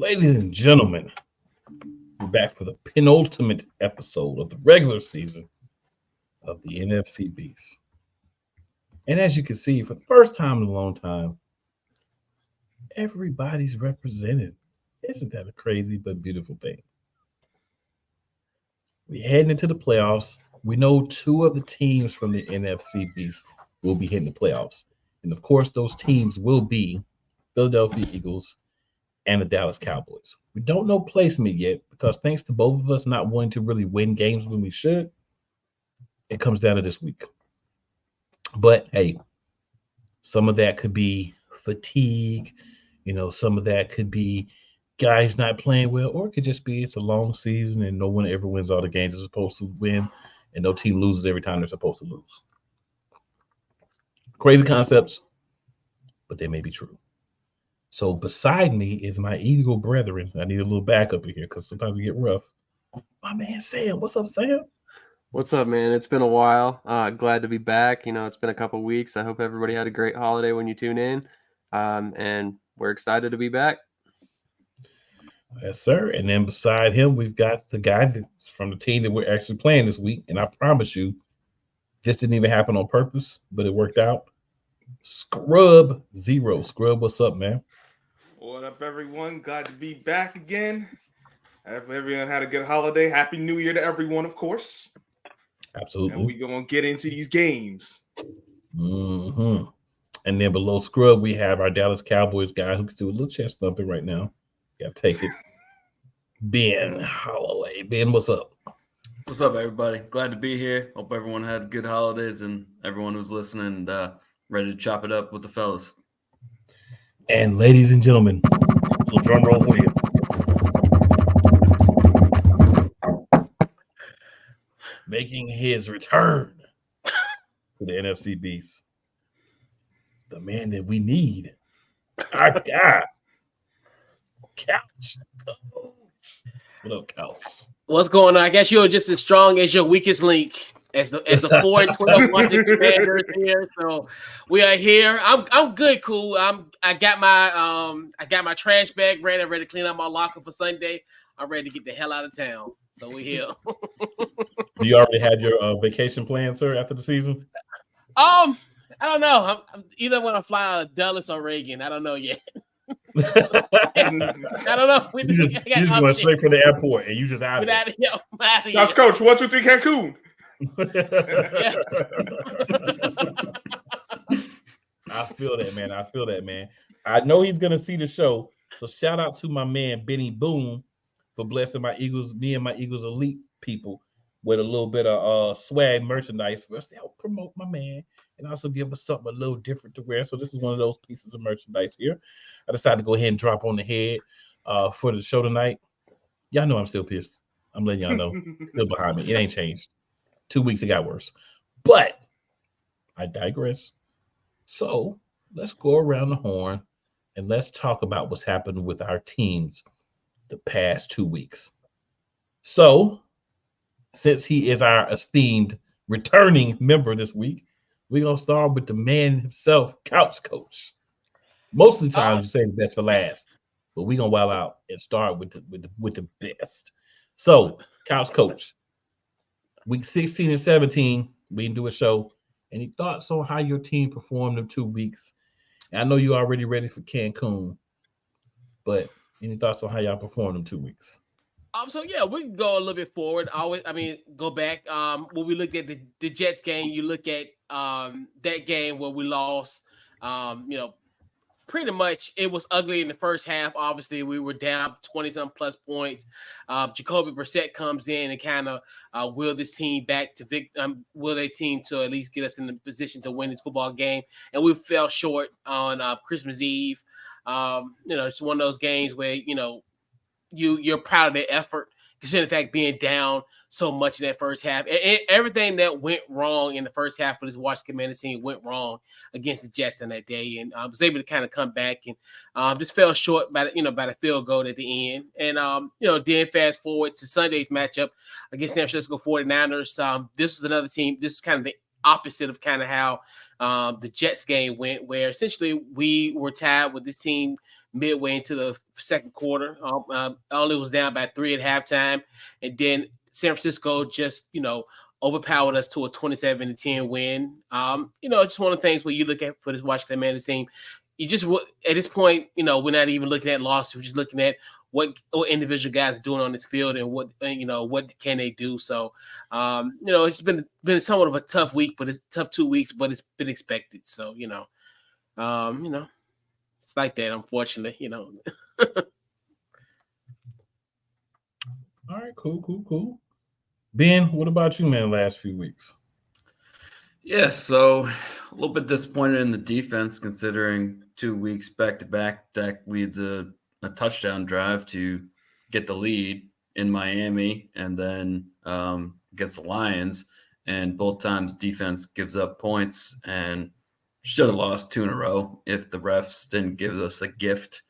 Ladies and gentlemen, we're back for the penultimate episode of the regular season of the NFC Beast. And as you can see, for the first time in a long time, everybody's represented. Isn't that a crazy but beautiful thing? We're heading into the playoffs. We know two of the teams from the NFC Beast will be hitting the playoffs. And of course, those teams will be Philadelphia Eagles and the Dallas Cowboys. We don't know placement yet because thanks to both of us not wanting to really win games when we should, it comes down to this week. But hey, some of that could be fatigue, some of that could be guys not playing well, or it could just be it's a long season and no one ever wins all the games they're supposed to win, and no team loses every time they're supposed to lose. Crazy concepts, but they may be true. So beside me is my Eagle brethren. I need a little backup in here because sometimes we get rough. My man Sam, what's up, Sam? What's up, man? It's been a while. Glad to be back. It's been a couple weeks. I hope everybody had a great holiday when you tune in. And we're excited to be back. Yes, sir. And then beside him, we've got the guy that's from the team that we're actually playing this week. And I promise you, this didn't even happen on purpose, but it worked out. Scrub Zero. Scrub, what's up, man? What up, everyone? Glad to be back again. Hope everyone had a good holiday. Happy New Year to everyone, of course. Absolutely. And we're going to get into these games. Mm-hmm. And then below Scrub, we have our Dallas Cowboys guy who can do a little chest thumping right now. Gotta take it. Ben Holloway. Ben, what's up? What's up, everybody? Glad to be here. Hope everyone had good holidays and everyone who's listening ready to chop it up with the fellas. And ladies and gentlemen, little drum roll for you. Making his return to the NFC Beast. The man that we need. Our guy. Couch. What up, Couch? What's going on? I guess you're just as strong as your weakest link. As a 4-12 Washington Commanders here, so we are here. I'm good, cool. I got my trash bag ready. I'm ready to clean up my locker for Sunday. I'm ready to get the hell out of town. So we're here. Do you already have your vacation plan, sir, after the season? I don't know. I'm either want to fly out of Dulles or Reagan. I don't know yet. I don't know. You just went straight from the airport and you just out of here. That's Coach 1, 2, 3 Cancun. I feel that, man. I know he's gonna see the show. So shout out to my man Benny Boone for blessing me and my Eagles elite people with a little bit of swag merchandise for us to help promote my man and also give us something a little different to wear. So this is one of those pieces of merchandise here. I decided to go ahead and drop on the head for the show tonight. Y'all know I'm still pissed. I'm letting y'all know. Still behind me. It ain't changed. 2 weeks it got worse. But I digress. So let's go around the horn and let's talk about what's happened with our teams the past 2 weeks. So since he is our esteemed returning member this week, we're going to start with the man himself, Couch Coach. Most of the time you say the best for last, but we're going to wild out and start with the best. So, Couch Coach, week 16 and 17, we didn't do a show. Any thoughts on how your team performed in 2 weeks? And I know you're already ready for Cancun, but any thoughts on how y'all performed in 2 weeks? So yeah, we can go a little bit forward. Go back. When we looked at the Jets game, you look at that game where we lost. Pretty much it was ugly in the first half. Obviously, we were down 20-some plus points. Jacoby Brissett comes in and kind of will this team back to will their team to at least get us in the position to win this football game. And we fell short on Christmas Eve. It's one of those games where you're proud of the effort, considering the fact being down so much in that first half. And everything that went wrong in the first half for this Washington Commanders team went wrong against the Jets on that day. And I was able to kind of come back and just fell short by the field goal at the end. And, then fast forward to Sunday's matchup against San Francisco 49ers. This was another team. This is kind of the opposite of kind of how the Jets game went, where essentially we were tied with this team midway into the second quarter. Only was down by 3 at halftime, and then San Francisco just overpowered us to a 27-10 win. Just one of the things where you look at for this Washington Commanders team, you just at this point, we're not even looking at losses. We're just looking at what individual guys are doing on this field and what can they do. So, it's been somewhat of a tough week, but it's tough 2 weeks, but it's been expected. So, it's like that, unfortunately. All right, cool. Ben, what about you, man, last few weeks? Yeah, so a little bit disappointed in the defense considering 2 weeks back-to-back. Dak leads a touchdown drive to get the lead in Miami and then against the Lions. And both times defense gives up points and should have lost 2 in a row if the refs didn't give us a gift.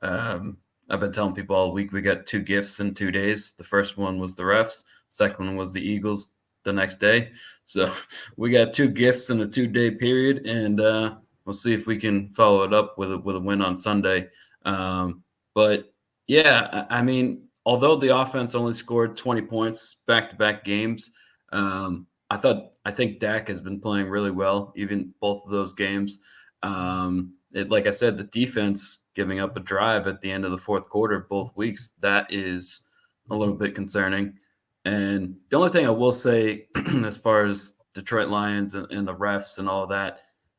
I've been telling people all week we got 2 gifts in 2 days. The first one was the refs. Second one was the Eagles the next day. So we got 2 gifts in a 2-day period, and we'll see if we can follow it up with a win on Sunday. But yeah, I mean, although the offense only scored 20 points back-to-back games, I think Dak has been playing really well, even both of those games. Like I said, the defense giving up a drive at the end of the fourth quarter both weeks, that is a little bit concerning. And the only thing I will say as far as Detroit Lions and the refs and all that,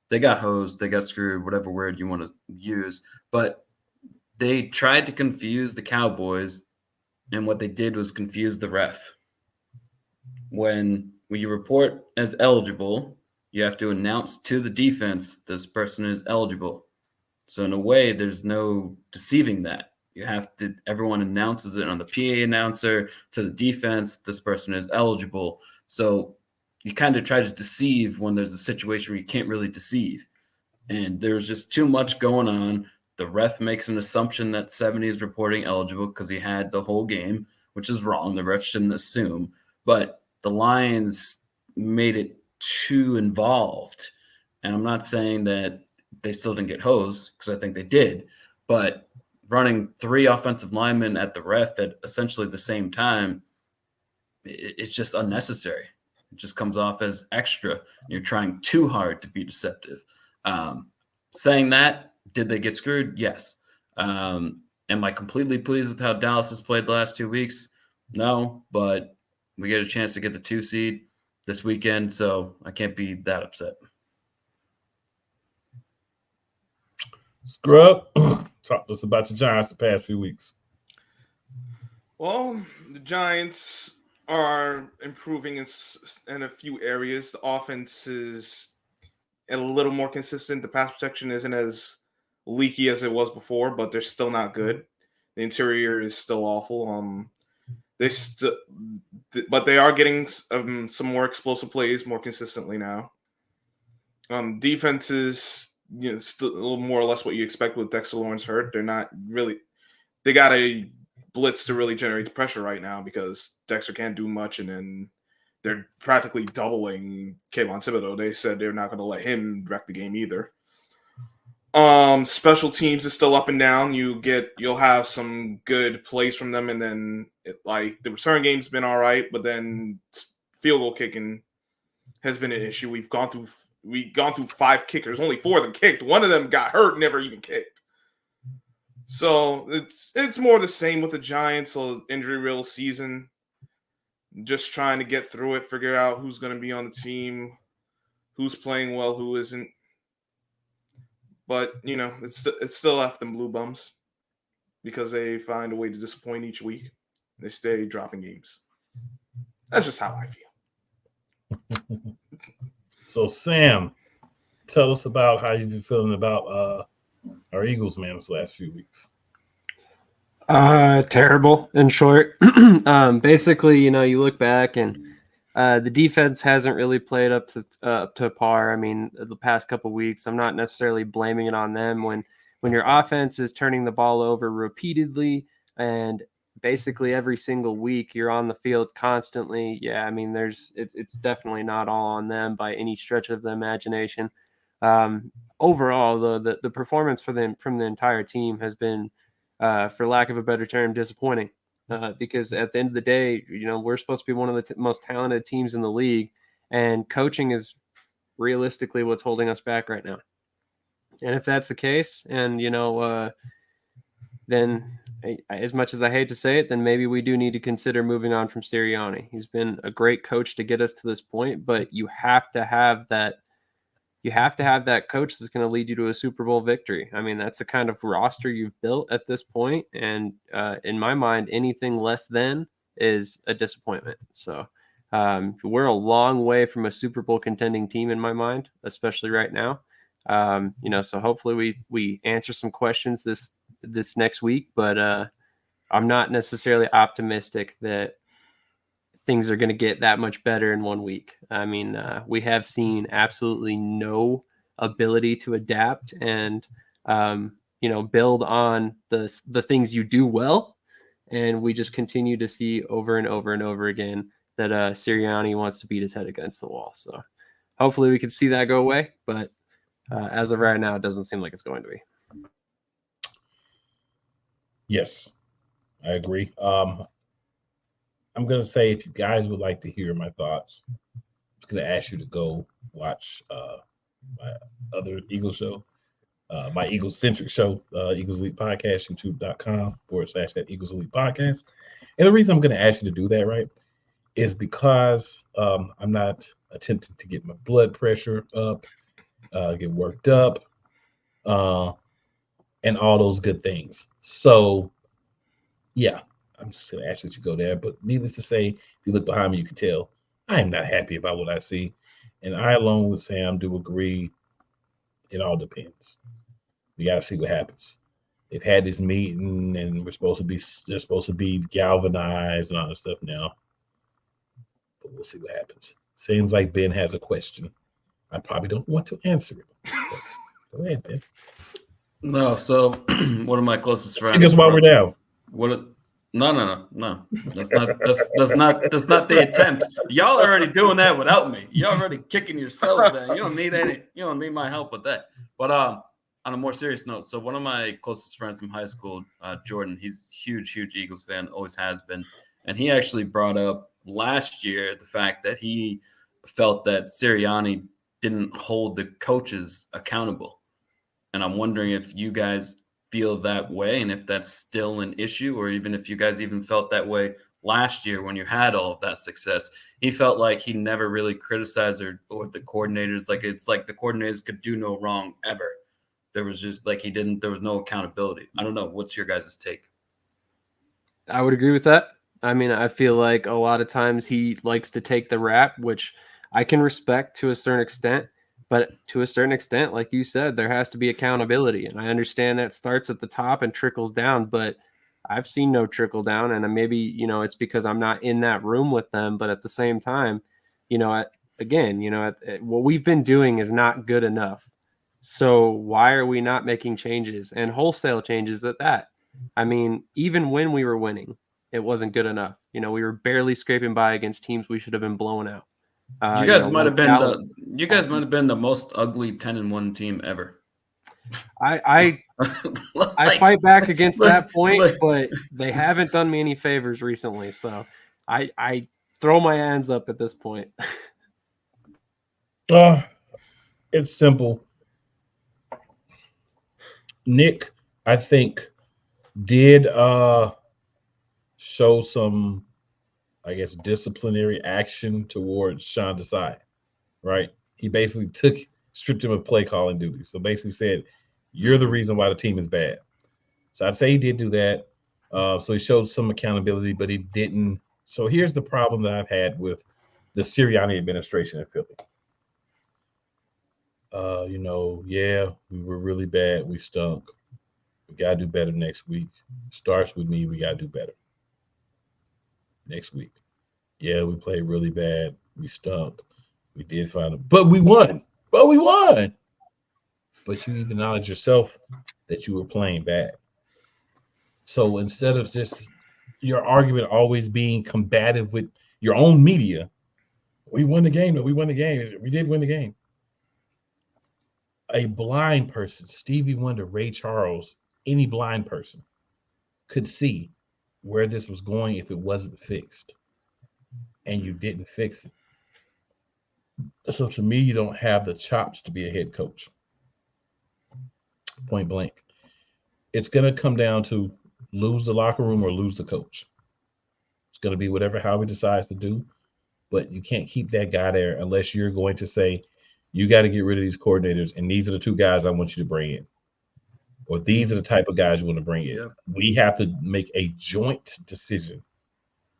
they got hosed, they got screwed, whatever word you want to use. But they tried to confuse the Cowboys, and what they did was confuse the ref. When you report as eligible, you have to announce to the defense this person is eligible. So in a way, there's no deceiving that. You have to, everyone announces it on the PA announcer to the defense, this person is eligible. So you kind of try to deceive when there's a situation where you can't really deceive. And there's just too much going on. The ref makes an assumption that 70 is reporting eligible because he had the whole game, which is wrong. The ref shouldn't assume. But the Lions made it too involved. And I'm not saying that they still didn't get hosed, because I think they did. But running 3 offensive linemen at the ref at essentially the same time, it's just unnecessary. It just comes off as extra. You're trying too hard to be deceptive. Saying that, did they get screwed? Yes. Am I completely pleased with how Dallas has played the last 2 weeks? No, but we get a chance to get the 2 seed this weekend, so I can't be that upset. Scrub, talk to us about your Giants the past few weeks. Well, the Giants are improving in a few areas. The offense is a little more consistent. The pass protection isn't as leaky as it was before, but they're still not good. The interior is still awful. But they are getting some more explosive plays more consistently now. Defense is still a little more or less what you expect with Dexter Lawrence hurt. They're not really. They got a blitz to really generate the pressure right now because Dexter can't do much, and then they're practically doubling Kayvon Thibodeau. They said they're not going to let him wreck the game either. Special teams is still up and down. You'll have some good plays from them, and then the return game's been all right, but then field goal kicking has been an issue. We've gone through 5 kickers. Only 4 of them kicked. One of them got hurt, never even kicked. So it's more the same with the Giants. So injury riddle season. Just trying to get through it, figure out who's going to be on the team, who's playing well, who isn't. But it's still left them blue bums because they find a way to disappoint each week. They stay dropping games. That's just how I feel. So Sam, tell us about how you've been feeling about our Eagles, man, this last few weeks. Terrible, in short. Basically, you look back and the defense hasn't really played up to par. I mean, the past couple of weeks, I'm not necessarily blaming it on them. When your offense is turning the ball over repeatedly and basically every single week you're on the field constantly, yeah, I mean, it's definitely not all on them by any stretch of the imagination. overall, the performance from the entire team has been, for lack of a better term, disappointing. Because at the end of the day, we're supposed to be one of the most talented teams in the league, and coaching is realistically what's holding us back right now. And if that's the case, and then as much as I hate to say it, then maybe we do need to consider moving on from Sirianni. He's been a great coach to get us to this point, but you have to have that. You have to have that coach that's going to lead you to a Super Bowl victory. I mean, that's the kind of roster you've built at this point, and in my mind, anything less than is a disappointment. So we're a long way from a Super Bowl contending team in my mind, especially right now. So hopefully we answer some questions this next week, but I'm not necessarily optimistic that things are going to get that much better in 1 week. I mean, we have seen absolutely no ability to adapt and, build on the things you do well. And we just continue to see over and over and over again that Sirianni wants to beat his head against the wall. So hopefully we can see that go away. But as of right now, it doesn't seem like it's going to be. Yes, I agree. I'm going to say, if you guys would like to hear my thoughts, I'm going to ask you to go watch my other Eagles show, my Eagles-centric show, Eagles Elite Podcast, youtube.com/that Eagles Elite Podcast. And the reason I'm going to ask you to do that, right, is because I'm not attempting to get my blood pressure up, get worked up, and all those good things. So, yeah. I'm just going to ask that you go there. But needless to say, if you look behind me, you can tell I am not happy about what I see. And I, along with Sam, do agree. It all depends. We got to see what happens. They've had this meeting, and they're supposed to be galvanized and all this stuff now. But we'll see what happens. Seems like Ben has a question. I probably don't want to answer it. Go ahead, Ben. No, so one of my closest friends. Because while we're down. No. That's not the attempt. Y'all are already doing that without me. You're already kicking yourselves down. You don't need my help with that. But on a more serious note, so one of my closest friends from high school, Jordan, he's huge Eagles fan, always has been. And he actually brought up last year the fact that he felt that Sirianni didn't hold the coaches accountable. And I'm wondering if you guys feel that way, and if that's still an issue, or even if you guys even felt that way last year when you had all of that success. He felt like he never really criticized or the coordinators. Like, it's like the coordinators could do no wrong ever. There was just like there was no accountability. I don't know. What's your guys' take? I would agree with that. I mean, I feel like a lot of times he likes to take the rap, which I can respect to a certain extent. But to a certain extent, like you said, there has to be accountability. And I understand that starts at the top and trickles down, but I've seen no trickle down. And maybe, it's because I'm not in that room with them. But at the same time, what we've been doing is not good enough. So why are we not making changes, and wholesale changes at that? I mean, even when we were winning, it wasn't good enough. We were barely scraping by against teams we should have been blowing out. You guys might have been the most ugly 10-1 team ever. I fight back against that point, but they haven't done me any favors recently, so I throw my hands up at this point. It's simple. Nick, I think, did show some, I guess, disciplinary action towards Sean Desai, right? He basically stripped him of play calling duties. So basically said, you're the reason why the team is bad. So I'd say he did do that. So he showed some accountability, but he didn't. So here's the problem that I've had with the Sirianni administration in Philly. We were really bad. We stunk. We got to do better next week. Starts with me. We got to do better next week. Yeah, we played really bad. We stunk. We did find them. But we won. But you acknowledge yourself that you were playing bad. So instead of just your argument always being combative with your own media, we won the game. We won the game. We did win the game. a blind person, Stevie Wonder, Ray Charles, any blind person could see where this was going if it wasn't fixed, and you didn't fix it. So to me, you don't have the chops to be a head coach. Point blank. It's going to come down to lose the locker room or lose the coach. It's going to be whatever Howie decides to do, but you can't keep that guy there unless you're going to say, you got to get rid of these coordinators, and these are the two guys I want you to bring in. Or these are the type of guys you want to bring in. Yep. We have to make a joint decision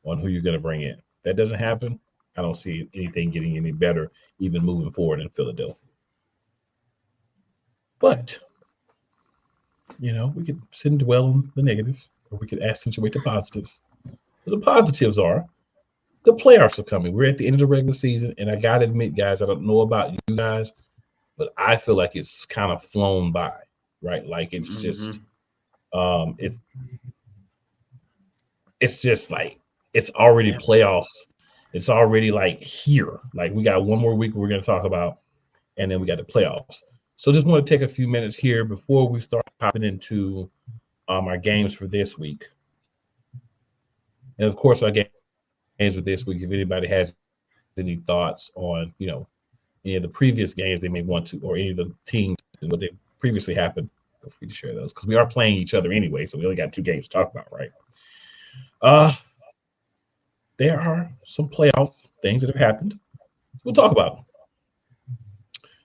on who you're going to bring in. That doesn't happen. I don't see anything getting any better, even moving forward in Philadelphia. But, we could sit and dwell on the negatives, or we could accentuate the positives. The positives are the playoffs are coming. We're at the end of the regular season, and I got to admit, guys, I don't know about you guys, but I feel like it's kind of flown by, right? Like it's just, it's just like it's already playoffs. It's already like here. Like we got one more week we're going to talk about, and then we got the playoffs. So just want to take a few minutes here before we start hopping into our games for this week. And of course, our games for this week, if anybody has any thoughts on, any of the previous games they may want to, or any of the teams and what they previously happened, feel free to share those because we are playing each other anyway. So we only got 2 games to talk about, right? There are some playoff things that have happened. We'll talk about them.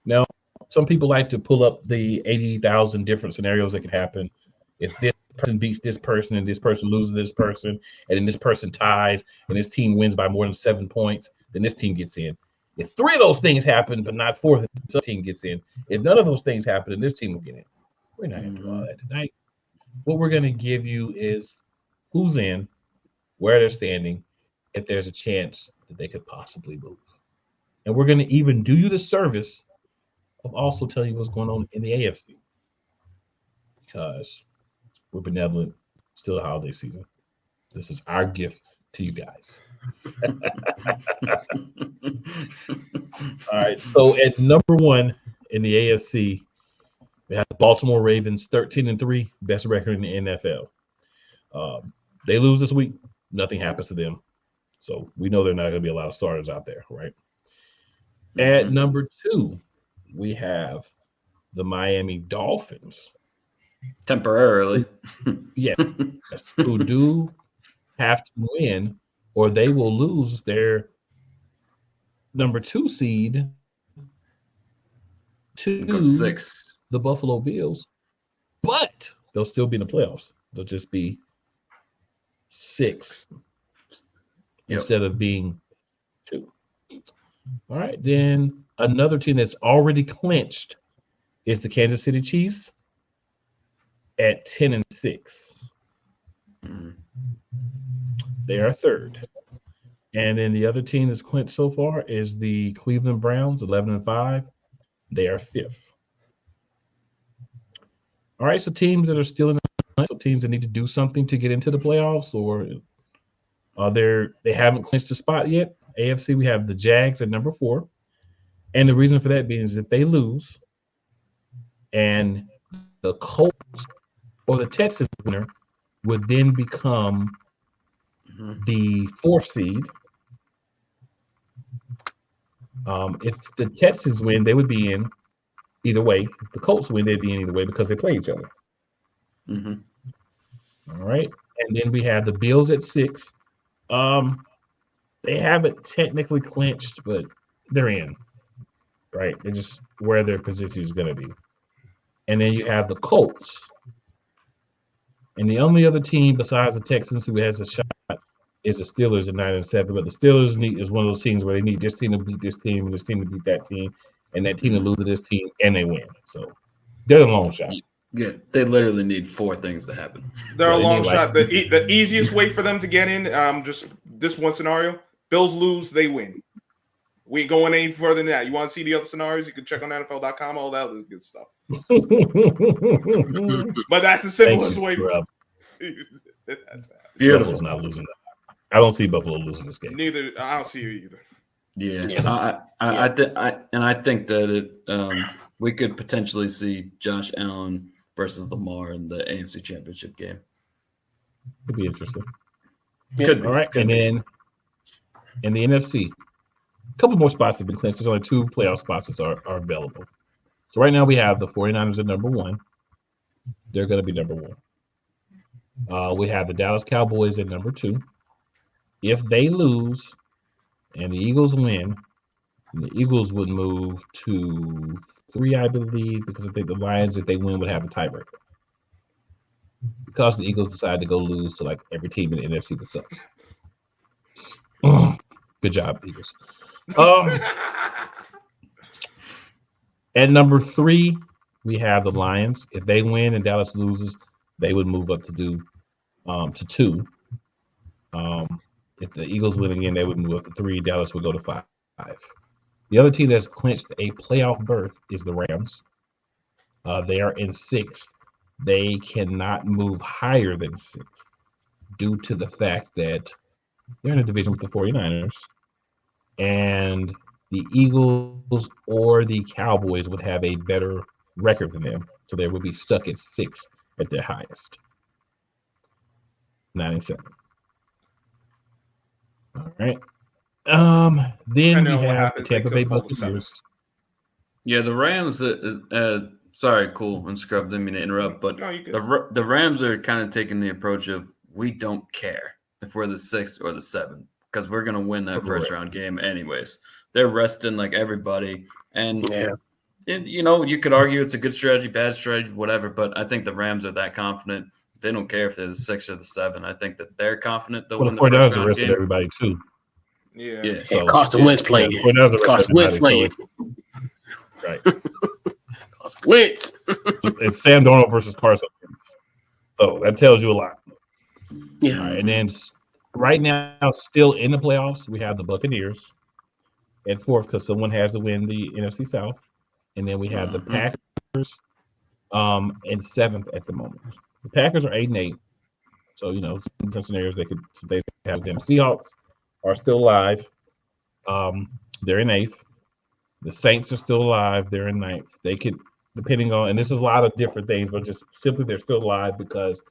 Now, some people like to pull up the 80,000 different scenarios that could happen. If this person beats this person and this person loses this person, and then this person ties and this team wins by more than 7 points, then this team gets in. If 3 of those things happen, but not 4, this team gets in. If none of those things happen, then this team will get in. We're not going to do all that tonight. What we're going to give you is who's in, where they're standing, if there's a chance that they could possibly move. And we're going to even do you the service of also telling you what's going on in the AFC. Because we're benevolent, still the holiday season. This is our gift to you guys. All right, so at number 1 in the AFC, we have the Baltimore Ravens, 13-3, best record in the NFL. They lose this week, nothing happens to them. So we know there are not going to be a lot of starters out there, right? At number 2, we have the Miami Dolphins. Temporarily. Yes, who do have to win or they will lose their number 2 seed to 6. the Buffalo Bills. But they'll still be in the playoffs. They'll just be 6. Instead of being 2. All right, then another team that's already clinched is the Kansas City Chiefs at 10-6. They are 3rd. And then the other team that's clinched so far is the Cleveland Browns, 11-5. They are 5th. All right, so teams that are still in the playoffs, so teams that need to do something to get into the playoffs, or they haven't clinched a spot yet. AFC, we have the Jags at number 4. And the reason for that being is if they lose and the Colts or the Texans winner would then become the 4th seed. If the Texans win, they would be in either way. If the Colts win, they'd be in either way because they play each other. All right. And then we have the Bills at 6. They haven't technically clinched, but they're in, right? They're just where their position is going to be. And then you have the Colts. And the only other team besides the Texans who has a shot is the Steelers at 9-7. But the Steelers is one of those teams where they need this team to beat this team and this team to beat that team and that team to lose to this team and they win. So they're a long shot. Yeah, they literally need 4 things to happen. They're a long shot. The easiest way for them to get in, just this one scenario, Bills lose, they win. We ain't going any further than that. You want to see the other scenarios, you can check on NFL.com, all that other good stuff. But that's the simplest way. Buffalo's not losing. I don't see Buffalo losing this game. Neither. I don't see you either. Yeah. I think that we could potentially see Josh Allen versus Lamar in the AFC Championship game. Could be interesting. Could be. All right, Could and be. then in the NFC, a couple more spots have been clinched. There's only 2 playoff spots that are available. So right now we have the 49ers at number 1. They're going to be number 1. We have the Dallas Cowboys at number 2. If they lose and the Eagles win, the Eagles would move to 3, I believe, because I think the Lions, if they win, would have the tiebreaker. Because the Eagles decide to go lose to like every team in the NFC that sucks. Good job, Eagles. At number 3, we have the Lions. If they win and Dallas loses, they would move up to 2. If the Eagles win again, they would move up to 3. Dallas would go to 5. The other team that's clinched a playoff berth is the Rams. They are in 6th. They cannot move higher than 6th due to the fact that they're in a division with the 49ers. And the Eagles or the Cowboys would have a better record than them. So they would be stuck at 6 at their highest. 9-7. All right. Then Depending we on what have the happens, they Tampa could Bay fall to 7. Buccaneers. Yeah, the Rams. Sorry, cool. And Scrub, didn't mean to interrupt, but No, you good. the Rams are kind of taking the approach of we don't care if we're the 6th or the 7th because we're gonna win that first round game anyways. They're resting like everybody, and you could argue it's a good strategy, bad strategy, whatever. But I think the Rams are that confident. They don't care if they're the 6 or the 7. I think that they're confident they'll win the 49ers first round arrested game. everybody too. Yeah. So Carson Wentz playing. Yeah, 49ers arrested Carson Wentz everybody. playing. So right. Carson Wentz. It's Sam Darnold versus Carson Wentz. So that tells you a lot. Yeah. All right, and then right now, still in the playoffs, we have the Buccaneers at 4th because someone has to win the NFC South, and then we have the Packers in 7th at the moment. The Packers are 8-8, so some scenarios they have them. Seahawks are still alive. They're in 8th. The Saints are still alive. They're in 9th. They could, depending on, and this is a lot of different things, but just simply they're still alive because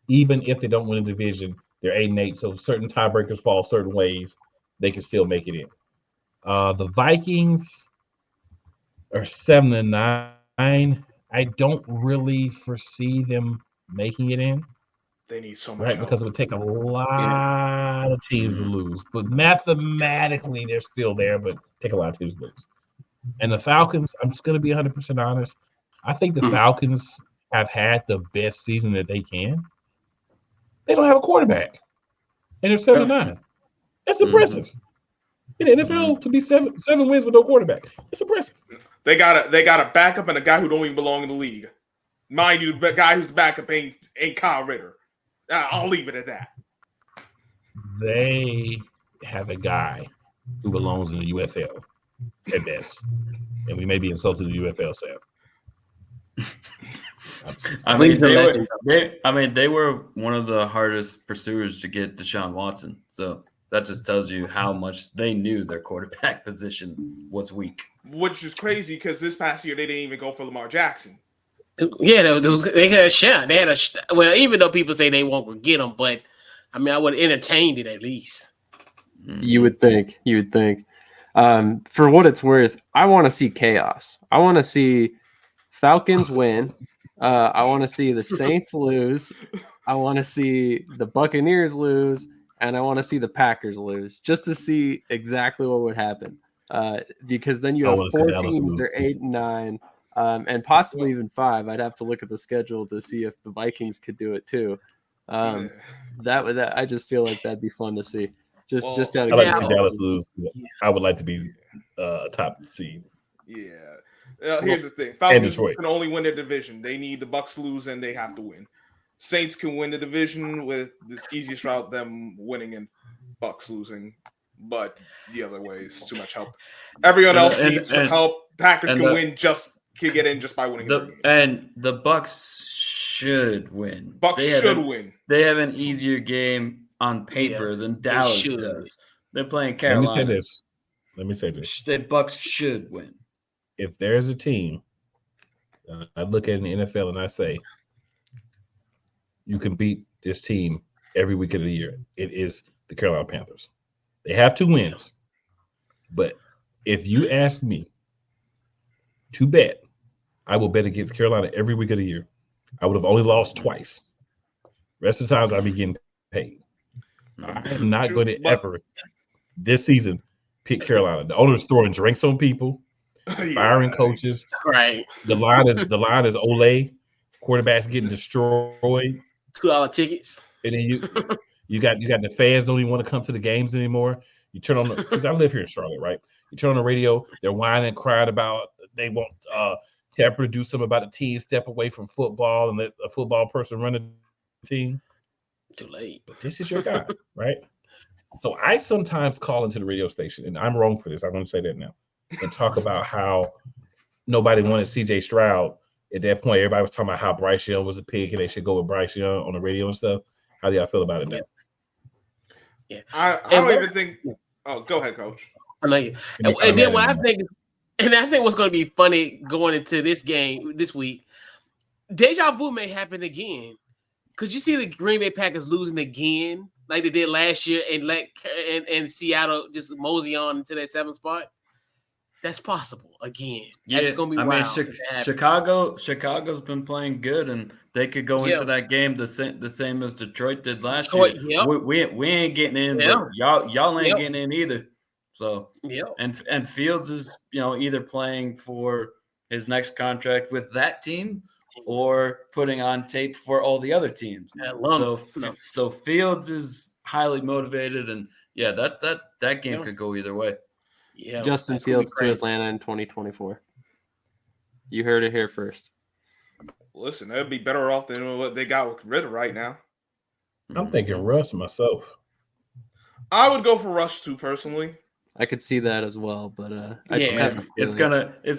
even if they don't win a division, they're 8-8. So certain tiebreakers fall certain ways, they can still make it in. The Vikings are 7-9. I don't really foresee them making it in. They need so much Right, help. because it would take a lot of teams to lose. But mathematically, they're still there, but take a lot of teams to lose. And the Falcons, I'm just going to be 100% honest. I think the Falcons have had the best season that they can. They don't have a quarterback, and they're 7-9. That's impressive. In the NFL, to be seven wins with no quarterback, it's impressive. They got a backup and a guy who don't even belong in the league. Mind you, the guy who's the backup ain't Kyle Ritter. I'll leave it at that. They have a guy who belongs in the UFL at best, and we may be insulting the UFL, Sam. They were one of the hardest pursuers to get Deshaun Watson. So that just tells you how much they knew their quarterback position was weak. Which is crazy because this past year they didn't even go for Lamar Jackson. Yeah, they had a shot. They had a well, even though people say they won't get him, but I mean, I would have entertained it at least. You would think. For what it's worth, I want to see chaos. I want to see Falcons win. I want to see the Saints lose. I want to see the Buccaneers lose, and I want to see the Packers lose, just to see exactly what would happen. Because then you have 4 teams, they're 8-9. And possibly even 5. I'd have to look at the schedule to see if the Vikings could do it too. That I just feel like that'd be fun to see. Just out of I'd like to see Dallas lose. I would like to be top seed. Yeah. Here's the thing: Falcons can only win their division. They need the Bucs lose, and they have to win. Saints can win the division with the easiest route, them winning and Bucs losing. But the other way is too much help. Everyone else needs some help. Packers can get in just by winning. And the Bucs should win. Bucs should win. They have an easier game on paper than Dallas does. They're playing Carolina. Let me say this. The Bucs should win. If there's a team I look at it in the NFL and I say, you can beat this team every week of the year. It is the Carolina Panthers. They have 2 wins. But if you ask me to bet, I will bet against Carolina every week of the year. I would have only lost twice. Rest of the times I'll be getting paid. I am not going to ever this season pick Carolina. The owner's throwing drinks on people, firing coaches. Right. The line is Olay. Quarterbacks getting destroyed. $2 tickets. And then you got the fans don't even want to come to the games anymore. You turn on because I live here in Charlotte, right? You turn on the radio, they're whining and crying about they want Tepper to do something about the team, step away from football and let a football person run the team. Too late. But this is your guy, right? So I sometimes call into the radio station, and I'm wrong for this. I'm going to say that now, and talk about how nobody wanted CJ Stroud. At that point, everybody was talking about how Bryce Young was a pick and they should go with Bryce Young on the radio and stuff. How do y'all feel about it now? Yeah. I don't even think. Oh, go ahead, Coach. I know you. And then what I think what's going to be funny going into this game this week, deja vu may happen again. Could you see the Green Bay Packers losing again like they did last year and Seattle just mosey on into that 7th spot? That's possible again. Yeah, That's going to be wild. Chicago's been playing good, and they could go into that game the same as Detroit did last year. Yep. We ain't getting in, but y'all ain't getting in either. So and Fields is either playing for his next contract with that team or putting on tape for all the other teams. So Fields is highly motivated, and that game could go either way. Yeah, Justin Fields to Atlanta in 2024. You heard it here first. Listen, they'd be better off than what they got with Ritter right now. I'm thinking Russ myself. I would go for Russ too, personally. I could see that as well, but it's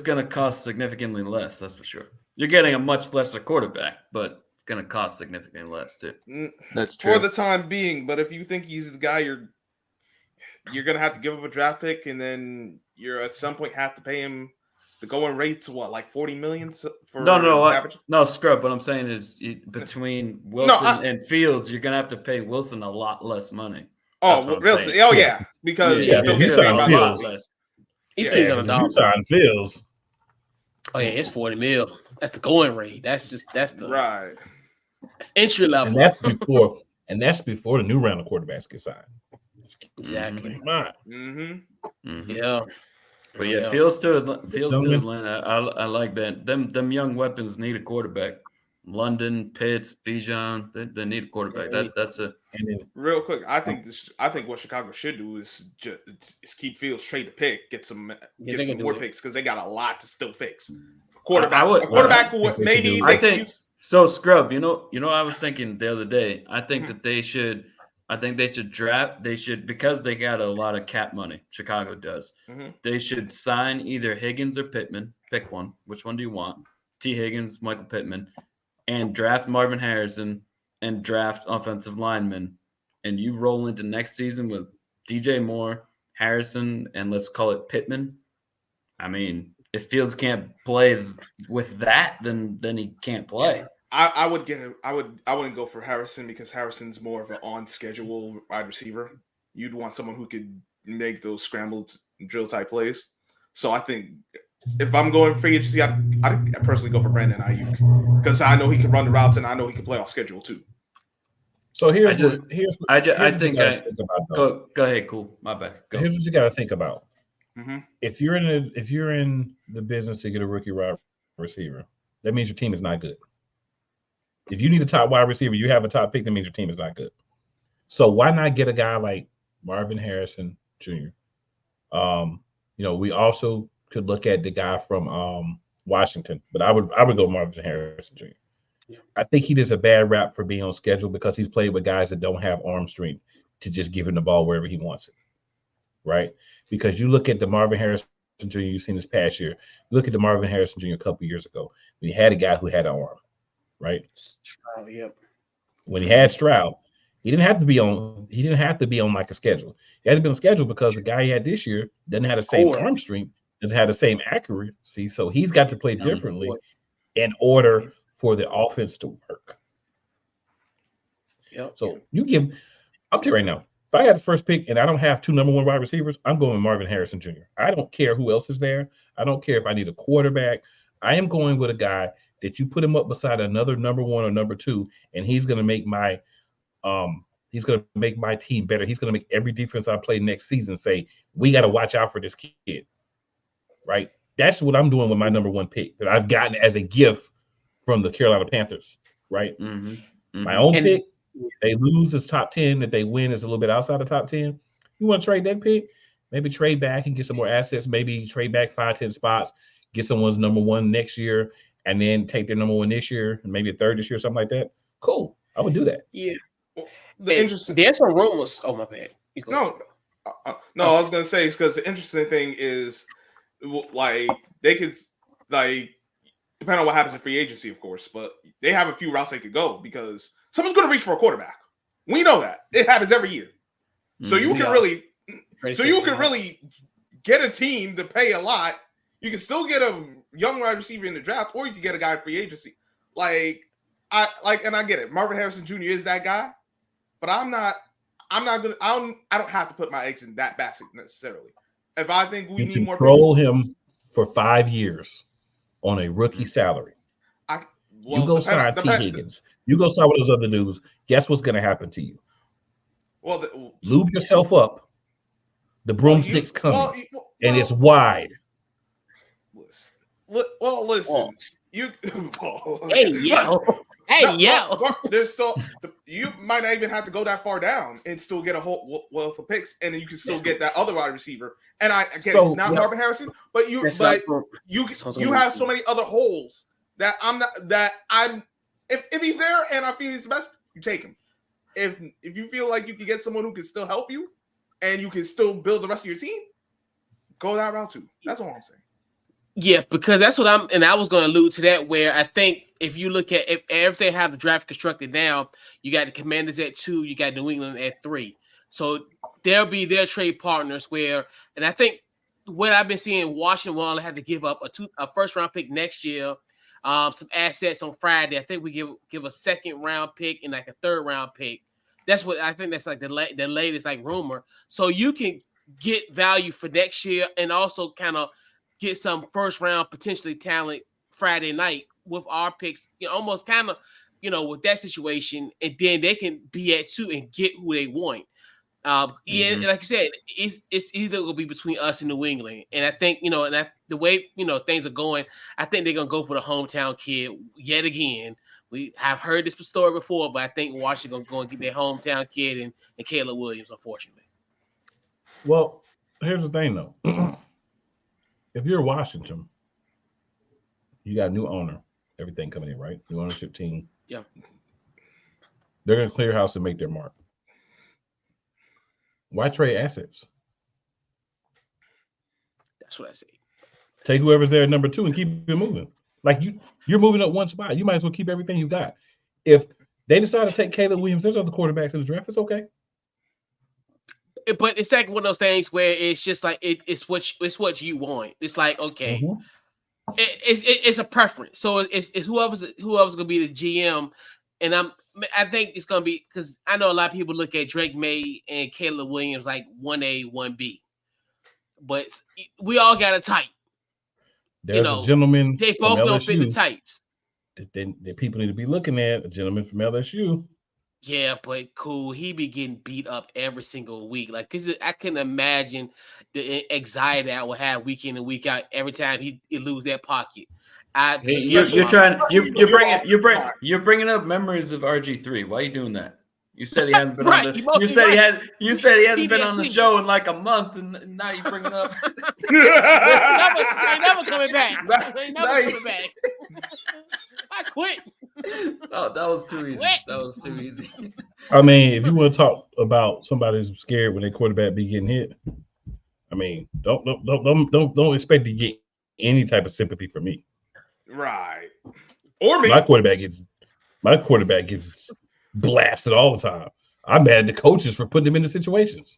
gonna cost significantly less. That's for sure. You're getting a much lesser quarterback, but it's gonna cost significantly less too. That's true for the time being. But if you think he's the guy, you're gonna have to give up a draft pick, and then you're at some point have to pay him. The going rate's what, like $40 million for no scrub. What I'm saying is between Wilson and Fields, you're gonna have to pay Wilson a lot less money. Oh, Wilson. Oh, yeah, because he's still getting paid by a lot less. He's paid on $1. You sign Fields. Oh yeah, it's $40 million. That's the going rate. That's the right. That's entry level. And that's before the new round of quarterbacks get signed. Exactly. Yeah. But Fields to Atlanta. I like that. Them young weapons need a quarterback. London, Pitts, Bijan, they need a quarterback. That's a real quick. I think what Chicago should do is keep Fields, trade the pick, get some more picks because they got a lot to still fix. Quarterback maybe. I think so. Scrub. I was thinking the other day. I think that they should. I think they should draft. They should, because they got a lot of cap money. Chicago does. They should sign either Higgins or Pittman. Pick one. Which one do you want? T. Higgins, Michael Pittman, and draft Marvin Harrison and draft offensive linemen. And you roll into next season with DJ Moore, Harrison, and let's call it Pittman. I mean, if Fields can't play with that, then he can't play. I wouldn't go for Harrison because Harrison's more of an on-schedule wide receiver. You'd want someone who could make those scrambled drill type plays. So I think if I'm going free agency, I'd personally go for Brandon Ayuk because I know he can run the routes and I know he can play off schedule too. So go ahead, cool. My bad. Go. Here's what you got to think about. If you're in the business to get a rookie wide receiver, that means your team is not good. If you need a top wide receiver, you have a top pick, that means your team is not good. So why not get a guy like Marvin Harrison Jr.? We also could look at the guy from Washington, but I would go Marvin Harrison Jr. Yeah. I think he does a bad rap for being on schedule because he's played with guys that don't have arm strength to just give him the ball wherever he wants it, right? Because you look at the Marvin Harrison Jr. you've seen this past year. Look at the Marvin Harrison Jr. a couple of years ago. We had a guy who had an arm. Right. Stroud, yep. When he had Stroud, he didn't have to be on like a schedule. He had to be on schedule because the guy he had this year doesn't have the same arm strength, doesn't have the same accuracy. So he's got to play differently. in order for the offense to work. Yep. So I'm telling you right now, if I had the first pick and I don't have 2 number 1 wide receivers, I'm going with Marvin Harrison Jr. I don't care who else is there. I don't care if I need a quarterback. I am going with a guy that you put him up beside another number 1 or number 2, and he's going to make my team better. He's going to make every defense I play next season say, we got to watch out for this kid. Right? That's what I'm doing with my number 1 pick that I've gotten as a gift from the Carolina Panthers. Right? Mm-hmm. Mm-hmm. My own pick. They lose his top 10. If they win, it's a little bit outside the top 10. You want to trade that pick? Maybe trade back and get some more assets. Maybe trade back 5-10 spots, get someone's number 1 next year, and then take their number 1 this year, and maybe a third this year, something like that. Cool. I would do that. Yeah. Well, There's some rumors. Oh, my bad. No, I was gonna say, because the interesting thing is, like, they could, like, depending on what happens in free agency, of course, but they have a few routes they could go because someone's going to reach for a quarterback. We know that it happens every year. So you can really get a team to pay a lot. You can still get a young wide receiver in the draft, or you can get a guy in free agency. And I get it. Marvin Harrison Jr. is that guy, but I don't have to put my eggs in that basket necessarily. If I think we need more, control him for 5 years on a rookie salary. You go sign T. Higgins. You go sign with those other dudes. Guess what's going to happen to you? Lube yourself up. The broomstick's coming, and it's wide. Listen. You. There's still you might not even have to go that far down and still get a whole wealth of picks, and then you can still get that other wide receiver. And I get it's not Marvin Harrison, but you have so many other holes that if he's there and I feel he's the best, you take him. If you feel like you can get someone who can still help you and you can still build the rest of your team, go that route too. That's all I'm saying. Yeah, because that's what I was going to allude to that, where I think if you look at if they have the draft constructed now, you got the Commanders at 2, you got New England at 3. So they'll be their trade partners and I think what I've been seeing, Washington will only have to give up a first round pick next year, some assets on Friday. I think we give a second round pick and like a third round pick. That's what I think. That's like the latest like rumor. So you can get value for next year and also kind of get some first round potentially talent Friday night with our picks. Almost kind of with that situation, and then they can be at 2 and get who they want. Yeah, like you said, it's either going to be between us and New England, and I think the way things are going, I think they're going to go for the hometown kid yet again. We have heard this story before, but I think Washington going to get their hometown kid and Caleb Williams, unfortunately. Well, here's the thing, though. If you're Washington, you got a new owner, everything coming in, right? New ownership team. Yeah. They're going to clear house and make their mark. Why trade assets? That's what I say. Take whoever's there at number 2 and keep it moving. Like you're moving up one spot. You might as well keep everything you got. If they decide to take Caleb Williams, there's other quarterbacks in the draft. It's okay. But it's like one of those things where it's just like it's what you want. It's like, okay, it's a preference. So it's whoever's gonna be the GM, and I think it's gonna be, because I know a lot of people look at Drake May and Caleb Williams like 1A, 1B, but we all got a type. There's a gentleman. They both don't fit the types. That people need to be looking at. A gentleman from LSU. Yeah, but cool. He be getting beat up every single week. Like I can imagine the anxiety I would have week in and week out every time he lose that pocket. You're bringing up memories of RG3. Why are you doing that? You said he hadn't been on the, you said he hasn't been on the show in like a month, and now you bring it up. Ain't never coming back. Ain't never coming back. I quit. Oh, that was too easy. That was too easy. I mean, if you want to talk about somebody who's scared when their quarterback be getting hit, I mean, don't expect to get any type of sympathy from me. Right. Or me. My quarterback gets blasted all the time. I'm mad at the coaches for putting him into situations.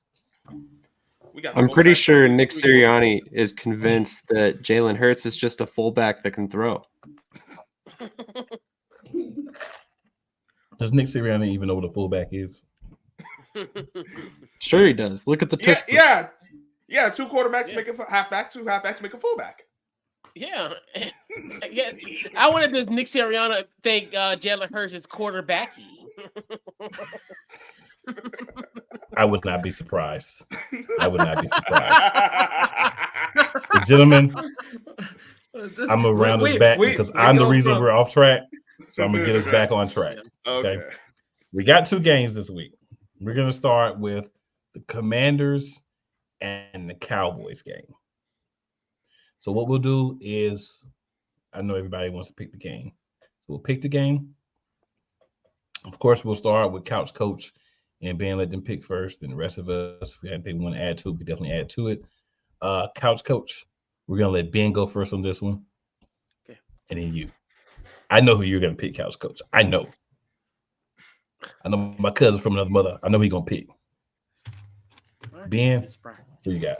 I'm pretty sure Nick Sirianni is convinced that Jalen Hurts is just a fullback that can throw. Does Nick Sirianni even know what a fullback is? Sure, he does. Look at the tush push. Yeah. Two quarterbacks Yeah. make a halfback. Two halfbacks make a fullback. Yeah. Yeah. I wanted this Nick Sirianni think Jalen Hurts is quarterbacky. I would not be surprised. I would not be surprised. Gentlemen, I'm gonna round us back because I'm the reason we're off track. So I'm gonna get us back on track. Okay. We got 2 games this week. We're gonna start with the Commanders and the Cowboys game. So what we'll do is, I know everybody wants to pick the game. So we'll pick the game. Of course, we'll start with Couch Coach and Ben, let them pick first. And the rest of us, if we have anything we want to add to it, we can definitely add to it. Couch Coach, we're going to let Ben go first on this one. Okay. And then you. I know who you're going to pick, Couch Coach. I know my cousin from another mother. I know he's going to pick. Ben, who you got?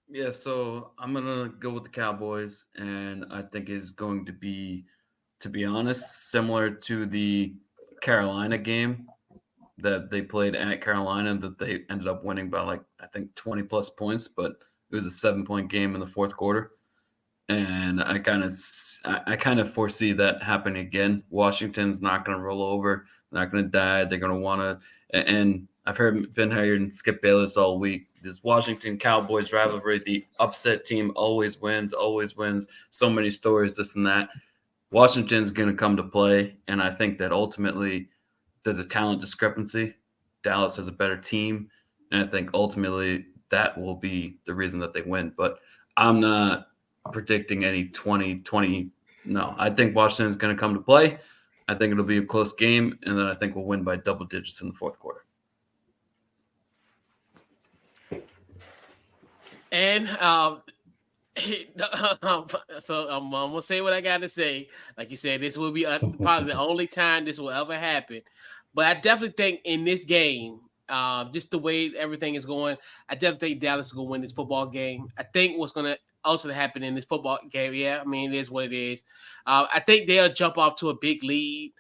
Yeah, so I'm gonna go with the Cowboys, and I think it's going to be honest, similar to the Carolina game that they played at Carolina that they ended up winning by like I think 20 plus points, but it was a 7-point game in the fourth quarter, and I kind of foresee that happening again. Washington's not going to roll over, not going to die. They're going to want to, and I've been hearing Skip Bayless all week. This Washington Cowboys rivalry, the upset team always wins. So many stories, this and that. Washington's going to come to play, and I think that ultimately there's a talent discrepancy. Dallas has a better team, and I think ultimately that will be the reason that they win. But I'm not predicting any 20. No, I think Washington's going to come to play. I think it'll be a close game, and then I think we'll win by double digits in the fourth quarter. And so I'm gonna say what I got to say. Like you said, this will be probably the only time this will ever happen. But I definitely think in this game, just the way everything is going, I definitely think Dallas is gonna win this football game. I think what's gonna also happen in this football game, yeah, I mean, it is what it is. I think they'll jump off to a big lead.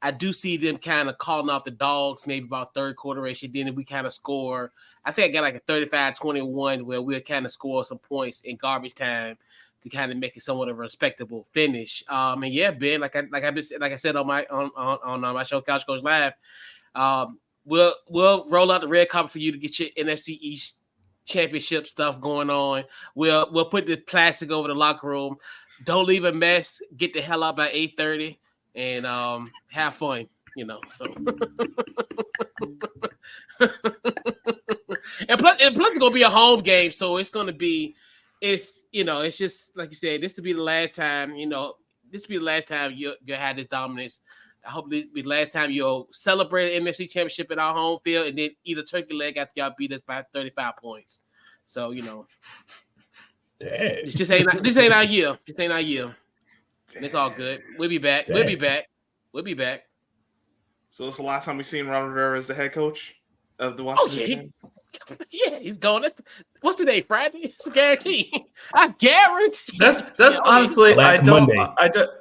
I do see them kind of calling off the dogs, maybe about third quarter-ish, and then we kind of score. I think I got like a 35-21 where we'll kind of score some points in garbage time to kind of make it somewhat of a respectable finish. And yeah, Ben, like I said on my show, Couch Coach Live, we'll roll out the red carpet for you to get your NFC East championship stuff going on. We'll put the plastic over the locker room. Don't leave a mess. Get the hell out by 8:30. And have fun, So, and plus it's gonna be a home game, so it's just like you said. This will be the last time, This will be the last time you'll have this dominance. I hope this will be the last time you'll celebrate an NFC championship at our home field, and then eat a turkey leg after y'all beat us by 35 points. So, this just ain't our year. This ain't our year. It's all good. We'll be back. We'll be back. So it's the last time we've seen Ron Rivera as the head coach of the Washington. Yeah, he's going. What's today? Friday? It's a guarantee. I guarantee. That's honestly. Black Monday.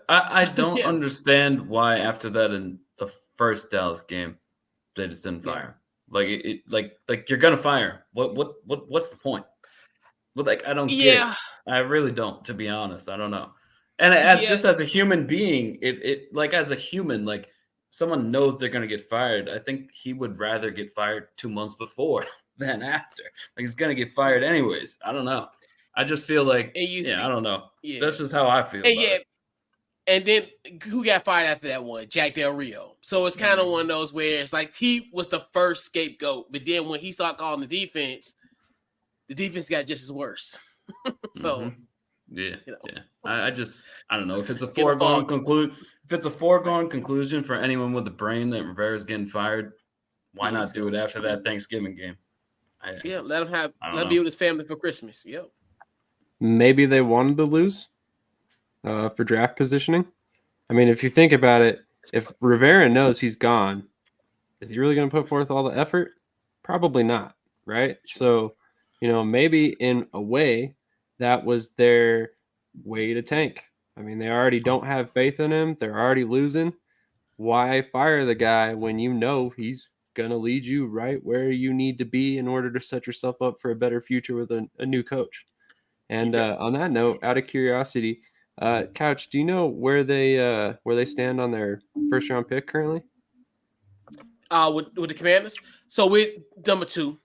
I don't understand why after that in the first Dallas game they just didn't fire. Like you're gonna fire. What's the point? But I don't get it. I really don't. To be honest, I don't know. And just as a human being, as a human, someone knows they're going to get fired, I think he would rather get fired 2 months before than after. He's going to get fired anyways. I don't know. I just feel I don't know. Yeah. That's just how I feel. And then who got fired after that one? Jack Del Rio. So it's kind of one of those where it's like he was the first scapegoat, but then when he started calling the defense got just as worse. So. Mm-hmm. Yeah. I don't know if it's a foregone conclusion. If it's a foregone conclusion for anyone with a brain that Rivera's getting fired, why not do it after that Thanksgiving game? Let him be with his family for Christmas. Yep. Maybe they wanted to lose for draft positioning. I mean, if you think about it, if Rivera knows he's gone, is he really going to put forth all the effort? Probably not, right? So, maybe in a way, that was their way to tank. I mean, they already don't have faith in him. They're already losing. Why fire the guy when you know he's going to lead you right where you need to be in order to set yourself up for a better future with a new coach? And on that note, out of curiosity, Couch, do you know where they stand on their first round pick currently? With the Commanders, so we're number 2.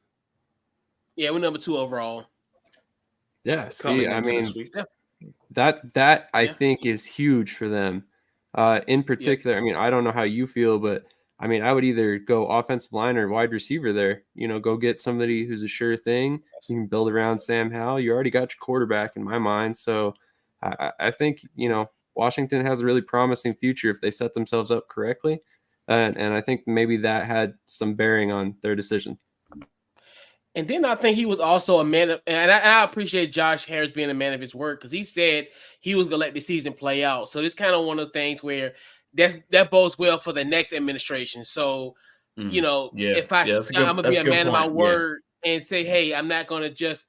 Yeah, we're number 2 overall. Yeah, see, Coming I into mean, this week. that I Yeah. think is huge for them. In particular, I mean, I don't know how you feel, but I mean, I would either go offensive line or wide receiver there. Go get somebody who's a sure thing. You can build around Sam Howell. You already got your quarterback in my mind. So I think, Washington has a really promising future if they set themselves up correctly. And I think maybe that had some bearing on their decision. And then I think he was also a man of, and I appreciate Josh Harris being a man of his word, because he said he was going to let the season play out. So this kind of one of the things where that bodes well for the next administration. So, if I'm going to be a man of my word and say, hey, I'm not going to just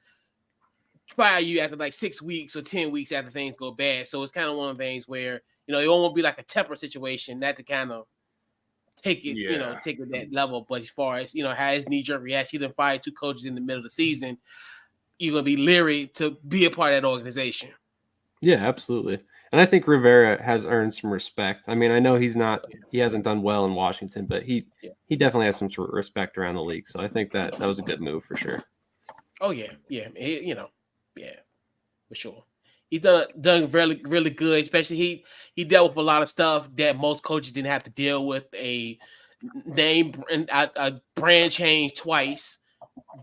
fire you after like 6 weeks or 10 weeks after things go bad. So it's kind of one of the things where, it won't be like a temper situation, not to kind of take it, take it that level. But as far as, how his knee-jerk reaction, he done fired 2 coaches in the middle of the season, you're going to be leery to be a part of that organization. Yeah, absolutely. And I think Rivera has earned some respect. I mean, I know he hasn't done well in Washington, but he definitely has some sort of respect around the league. So I think that was a good move for sure. Oh, yeah. Yeah. For sure. He's done really, really good. Especially he dealt with a lot of stuff that most coaches didn't have to deal with. A name and a brand change twice.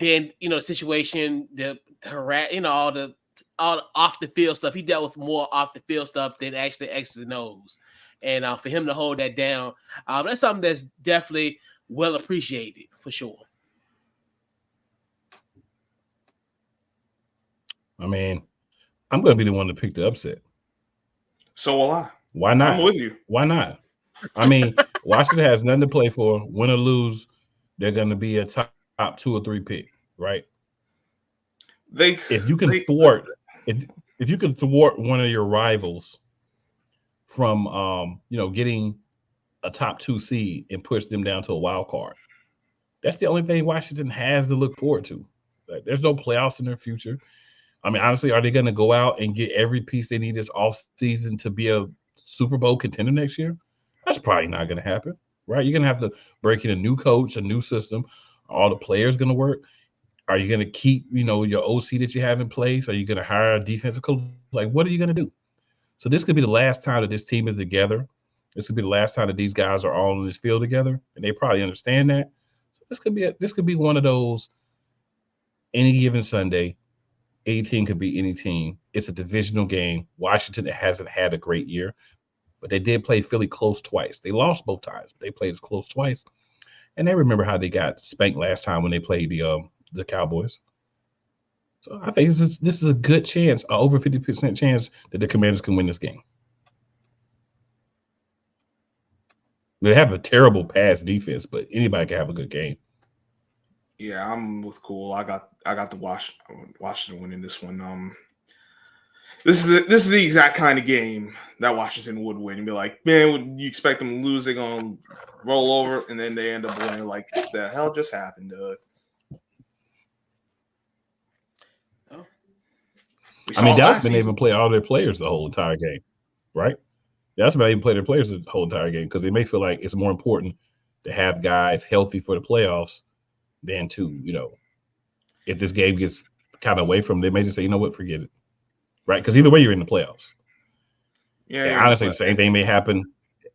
Then situation, the all the off the field stuff. He dealt with more off the field stuff than actually X's and O's. And for him to hold that down, that's something that's definitely well appreciated for sure. I mean, I'm going to be the one to pick the upset. So will I. Why not? I'm with you. Why not? I mean, Washington has nothing to play for. Win or lose, they're going to be a top 2 or 3 pick, right? If you can thwart one of your rivals from getting a top 2 seed and push them down to a wild card, that's the only thing Washington has to look forward to. Like, there's no playoffs in their future. I mean, honestly, are they going to go out and get every piece they need this offseason to be a Super Bowl contender next year? That's probably not going to happen, right? You're going to have to break in a new coach, a new system. Are all the players going to work? Are you going to keep, your OC that you have in place? Are you going to hire a defensive coach? Like, what are you going to do? So this could be the last time that this team is together. This could be the last time that these guys are all in this field together, and they probably understand that. So this could be one of those any given Sunday. Any team could be any team. It's a divisional game. Washington hasn't had a great year, but they did play Philly close twice. They lost both times, but they played as close twice. And they remember how they got spanked last time when they played the Cowboys. So I think this is a good chance, over 50% chance that the Commanders can win this game. They have a terrible pass defense, but anybody can have a good game. Yeah, I'm with Cool. I got the Washington winning this one. This is the exact kind of game that Washington would win. And be like, man, would you expect them to lose? They're gonna roll over, and then they end up winning. Like, what the hell just happened, Doug? I mean, Dallas didn't even play all their players the whole entire game, right? Dallas didn't even play their players the whole entire game because they may feel like it's more important to have guys healthy for the playoffs than to, if this game gets kind of away from them, they may just say, you know what, forget it, right? Because either way, you're in the playoffs. Yeah, and honestly, the same thing may happen.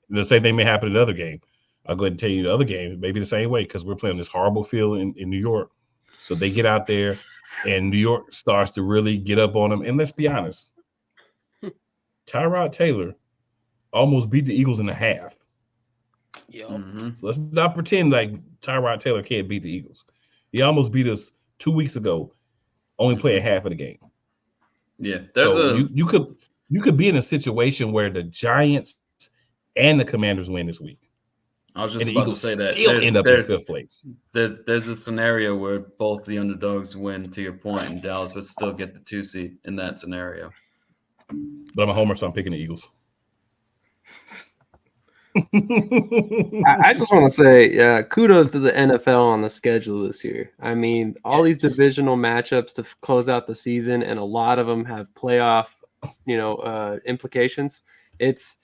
The same thing may happen in the other game. I'll go ahead and tell you the other game, maybe the same way, because we're playing this horrible field in New York. So they get out there, and New York starts to really get up on them. And let's be honest, Tyrod Taylor almost beat the Eagles in a half. Yeah. Mm-hmm. So let's not pretend like Tyrod Taylor can't beat the Eagles. He almost beat us 2 weeks ago, only playing half of the game. Yeah, you could be in a situation where the Giants and the Commanders win this week. I was just about to say that still end up in 5th place. There's a scenario where both the underdogs win, to your point, and Dallas would still get the 2 seed in that scenario. But I'm a homer, so I'm picking the Eagles. I just want to say kudos to the NFL on the schedule this year. I mean, all these divisional matchups to close out the season, and a lot of them have playoff, implications. It's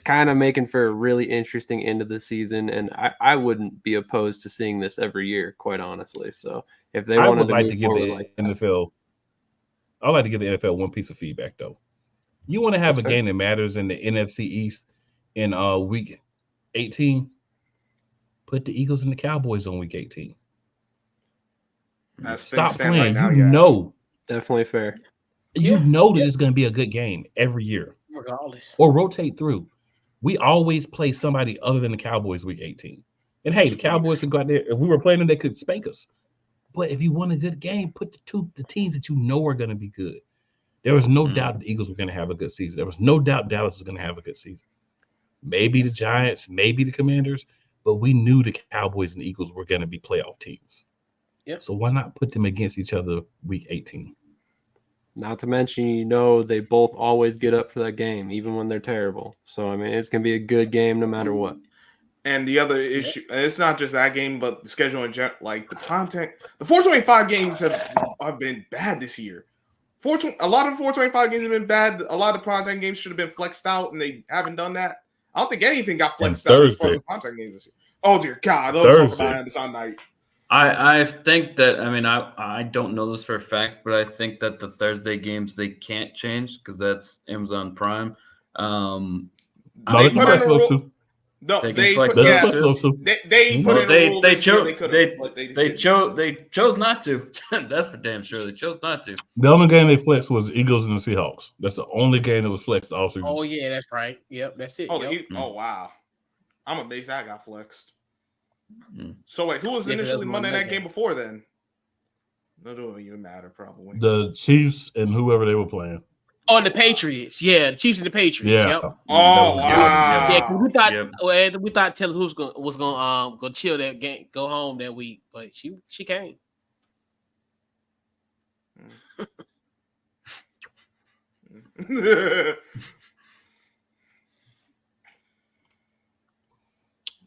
kind of making for a really interesting end of the season, and I wouldn't be opposed to seeing this every year, quite honestly. So if they I wanted would to like move to give forward the like that, NFL. I'd like to give the NFL one piece of feedback though. You want to have That's a fair. game that matters in the NFC East in week 18? Put the Eagles and the Cowboys on week 18. As things Stop stand playing. right now, You yeah. know definitely fair. that it's going to be a good game every year. Regardless. Or rotate through. We always play somebody other than the Cowboys week 18. And hey, the Cowboys could go out there. If we were playing them, they could spank us. But if you want a good game, put the teams that you know are going to be good. There was no doubt the Eagles were going to have a good season. There was no doubt Dallas was going to have a good season. Maybe the Giants, maybe the Commanders, but we knew the Cowboys and the Eagles were going to be playoff teams. Yep. So why not put them against each other week 18? Not to mention, they both always get up for that game, even when they're terrible. So, I mean, it's going to be a good game no matter what. And the other issue, and it's not just that game, but the schedule in general, like the content. The 425 games have been bad this year. A lot of the 425 games have been bad. A lot of the primetime games should have been flexed out, and they haven't done that. I don't think anything got flexed out as far as the primetime games this year. Oh dear God! Don't talk about it on night. I think that I don't know this for a fact, but I think that the Thursday games they can't change because that's Amazon Prime. They put in a rule. No, they put in a rule. They chose not to. That's for damn sure. They chose not to. The only game they flexed was the Eagles and the Seahawks. That's the only game that was flexed all season. Oh yeah, that's right. Yep, that's it. Oh wow, I'm amazed that got flexed. So wait, who was initially Monday night game before then? No, it don't even matter probably. The Chiefs and whoever they were playing. Oh, and the Patriots. Yeah, the Chiefs and the Patriots. Yeah. Yep. Oh wow. Yeah, we thought Taylor was gonna chill that game, go home that week, but she came.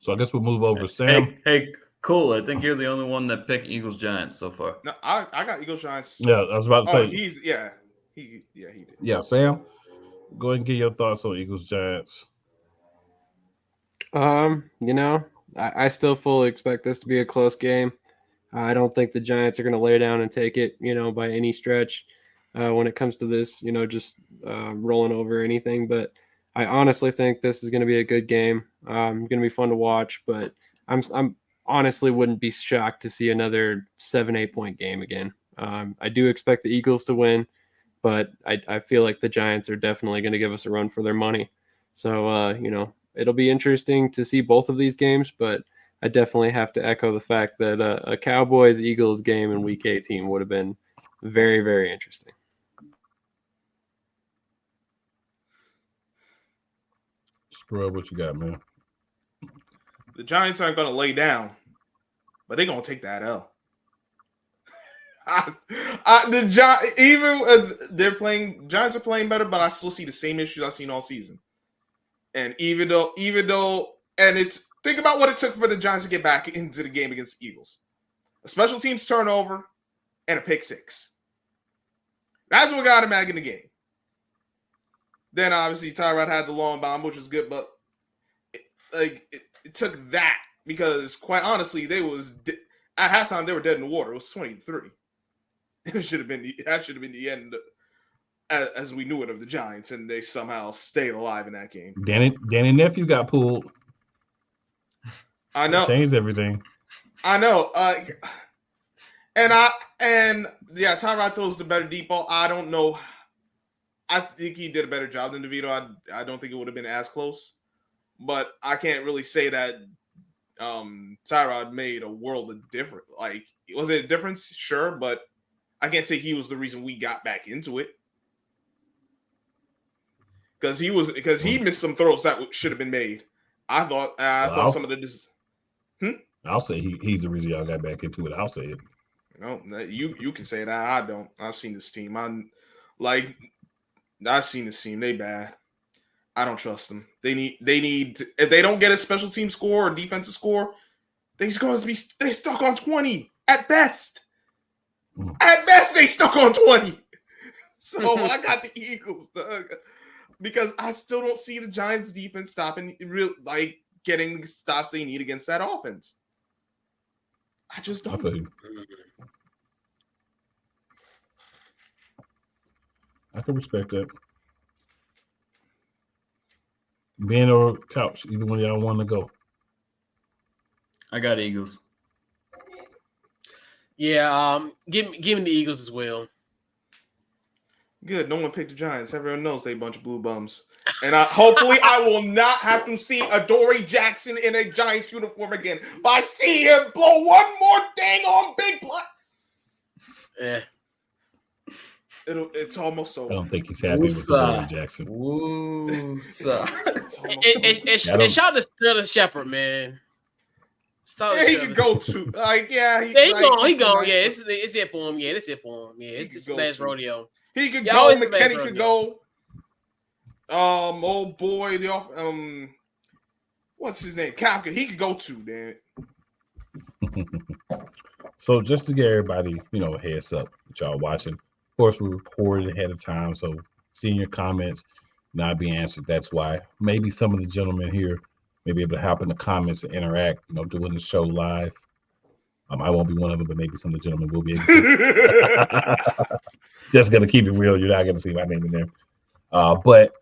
So I guess we'll move over to Sam. Hey, cool. I think you're the only one that picked Eagles Giants so far. No, I got Eagles Giants. Yeah, I was about to say. He did. Yeah, Sam, go ahead and get your thoughts on Eagles Giants. I still fully expect this to be a close game. I don't think the Giants are going to lay down and take it, by any stretch when it comes to this, just rolling over anything. But I honestly think this is going to be a good game. Going to be fun to watch, but I'm honestly wouldn't be shocked to see another 7-8 point game again. I do expect the Eagles to win, but I feel like the Giants are definitely going to give us a run for their money. So, it'll be interesting to see both of these games, but I definitely have to echo the fact that a Cowboys-Eagles game in Week 18 would have been very, very interesting. Scrub, what you got, man? The Giants aren't going to lay down, but they're going to take that L. Giants are playing better, but I still see the same issues I've seen all season. And even though, and it's think about what it took for the Giants to get back into the game against the Eagles: a special teams turnover and a pick six. That's what got him back in the game. Then obviously Tyrod had the long bomb, which was good, but it took that because quite honestly, at halftime they were dead in the water. It was 20-3. It should have been the end as we knew it of the Giants, and they somehow stayed alive in that game. Danny Nephew got pulled. I know. Changed everything. I know. Tyrod throws the better deep ball. I don't know. I think he did a better job than DeVito. I don't think it would have been as close. But I can't really say that Tyrod made a world of difference. Like, was it a difference? Sure, but I can't say he was the reason we got back into it. Because he missed some throws that should have been made. I thought some of the. I'll say he's the reason y'all got back into it. I'll say it. No, you can say that. I don't. I've seen this team. I'm like I've seen this team. They bad. I don't trust them. They need if they don't get a special team score or defensive score, they stuck on 20 at best. At best, they stuck on 20. So I got the Eagles, Doug, because I still don't see the Giants defense stopping getting the stops they need against that offense. I just don't. I can respect that. Ben or Couch, either one of y'all want to go. I got Eagles. Yeah, give me the Eagles as well. Good. No one picked the Giants. Everyone knows they a bunch of blue bums. And hopefully I will not have to see Adoree Jackson in a Giants uniform again. But I see him blow one more thing on Big Blood. Yeah. It's almost over. I don't think he's happy with Adoree Jackson. And shout out to Sterling Shepard, man. Yeah, he could go to. He gone. Yeah, it's it for him. Yeah, it's it for him. Yeah, it's just last rodeo. He could go. McKinney could go. Old boy, what's his name? Kafka. He could go too, damn it. So just to get everybody, a heads up that y'all watching. Of course, we recorded ahead of time, so seeing your comments not being answered, that's why. Maybe some of the gentlemen here may be able to hop in the comments and interact, doing the show live. I won't be one of them, but maybe some of the gentlemen will be able to. Just gonna keep it real. You're not gonna see my name in there. But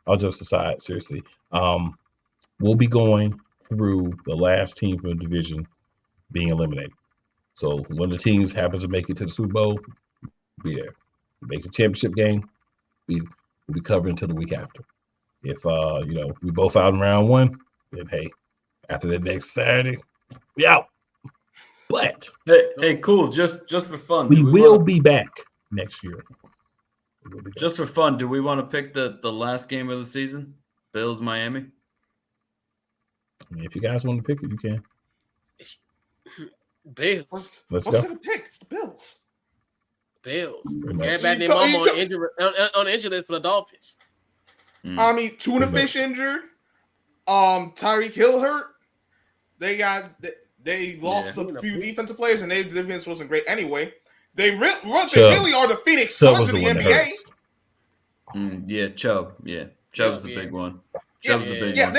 all jokes aside, seriously, we'll be going through the last team from the division being eliminated. So when the teams happens to make it to the Super Bowl, be there. Make the championship game, we'll be covering until the week after. If we both out in round one, then hey, after the next Saturday, we out. But hey, cool. Just for fun, we will be back next year. Just for fun, do we want to pick the last game of the season? Bills, Miami? I mean, if you guys want to pick it, you can. Bills. Let's What's go. the pick? It's the Bills. Everybody named Mama on the injury list for the Dolphins. I mean, Tuna Fish injured. Tyreek Hill hurt. They lost a few defensive players, and their defense wasn't great anyway. They really are the Phoenix Suns of the NBA. Yeah, Chubb. Yeah, Chubb's the big one. Chubb's the big one.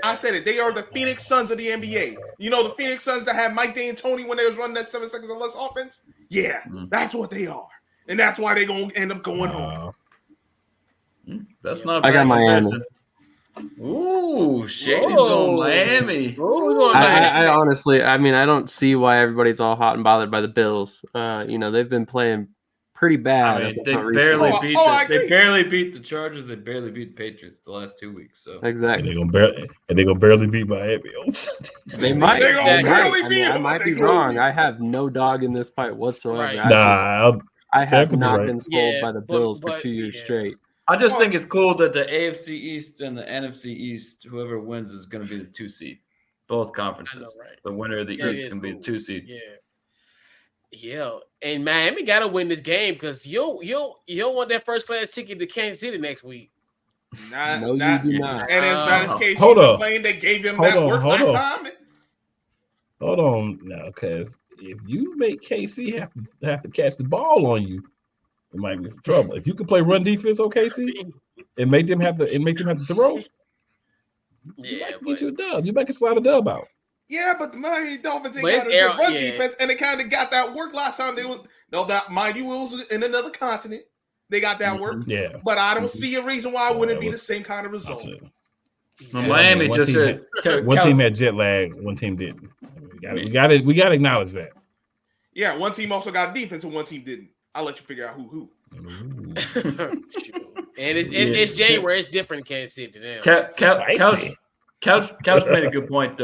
I said it. They are the Phoenix Suns of the NBA. The Phoenix Suns that had Mike D'Antoni when they was running that 7 seconds or less offense? Yeah, that's what they are. And that's why they're going to end up going home. That's not I got Miami. Ooh, Shady's going Miami. I honestly, I don't see why everybody's all hot and bothered by the Bills. They've been playing pretty bad. They barely beat the Chargers. They barely beat the Patriots the last 2 weeks. So exactly, and they're gonna barely beat Miami. They might. They're gonna barely beat I might be wrong. I have no dog in this fight whatsoever. Right. I have not been sold by the Bills for 2 years straight. I just think it's cool that the AFC East and the NFC East, whoever wins is going to be the 2 seed. Both conferences. Know, right? The winner of the East can be the 2 seed. Yeah. And Miami got to win this game because you don't want that first class ticket to Kansas City next week. You do not. And as bad as KC playing, they gave him that work last time. Hold on now, because if you make KC have to catch the ball on you, it might be some trouble. If you can play run defense on KC and make them have to throw, get you a dub. You might can slide a dub out. Yeah, but the Miami Dolphins ain't got a good run defense, and they kind of got that work last time. It was in another continent. They got that work. Yeah, but I don't see a reason why it wouldn't be the same kind of result. Well, Miami just said one team had jet lag, one team didn't. We got to acknowledge that. Yeah, one team also got a defense, and one team didn't. I'll let you figure out who. And it's January. It's different in Kansas City now. Couch made a good point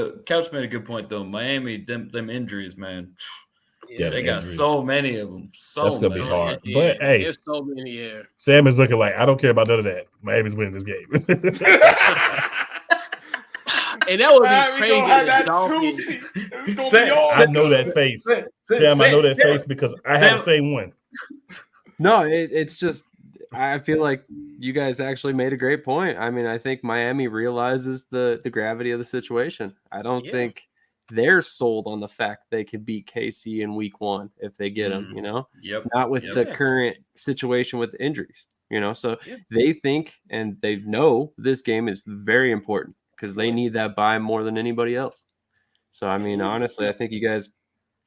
though. Miami, them injuries, man. Yeah, they got so many of them. That's gonna be hard. But hey, there's so many. Yeah, Sam is looking like I don't care about none of that. Miami's winning this game. And that would be crazy. I know that face. Sam, I know that face because I have the same one. No, it's just I feel like you guys actually made a great point. I mean, I think Miami realizes the gravity of the situation. I don't think they're sold on the fact they could beat KC in week 1 if they get them, Yep. not with the current situation with injuries, so they think and they know this game is very important because they need that bye more than anybody else. So, I mean, honestly, I think you guys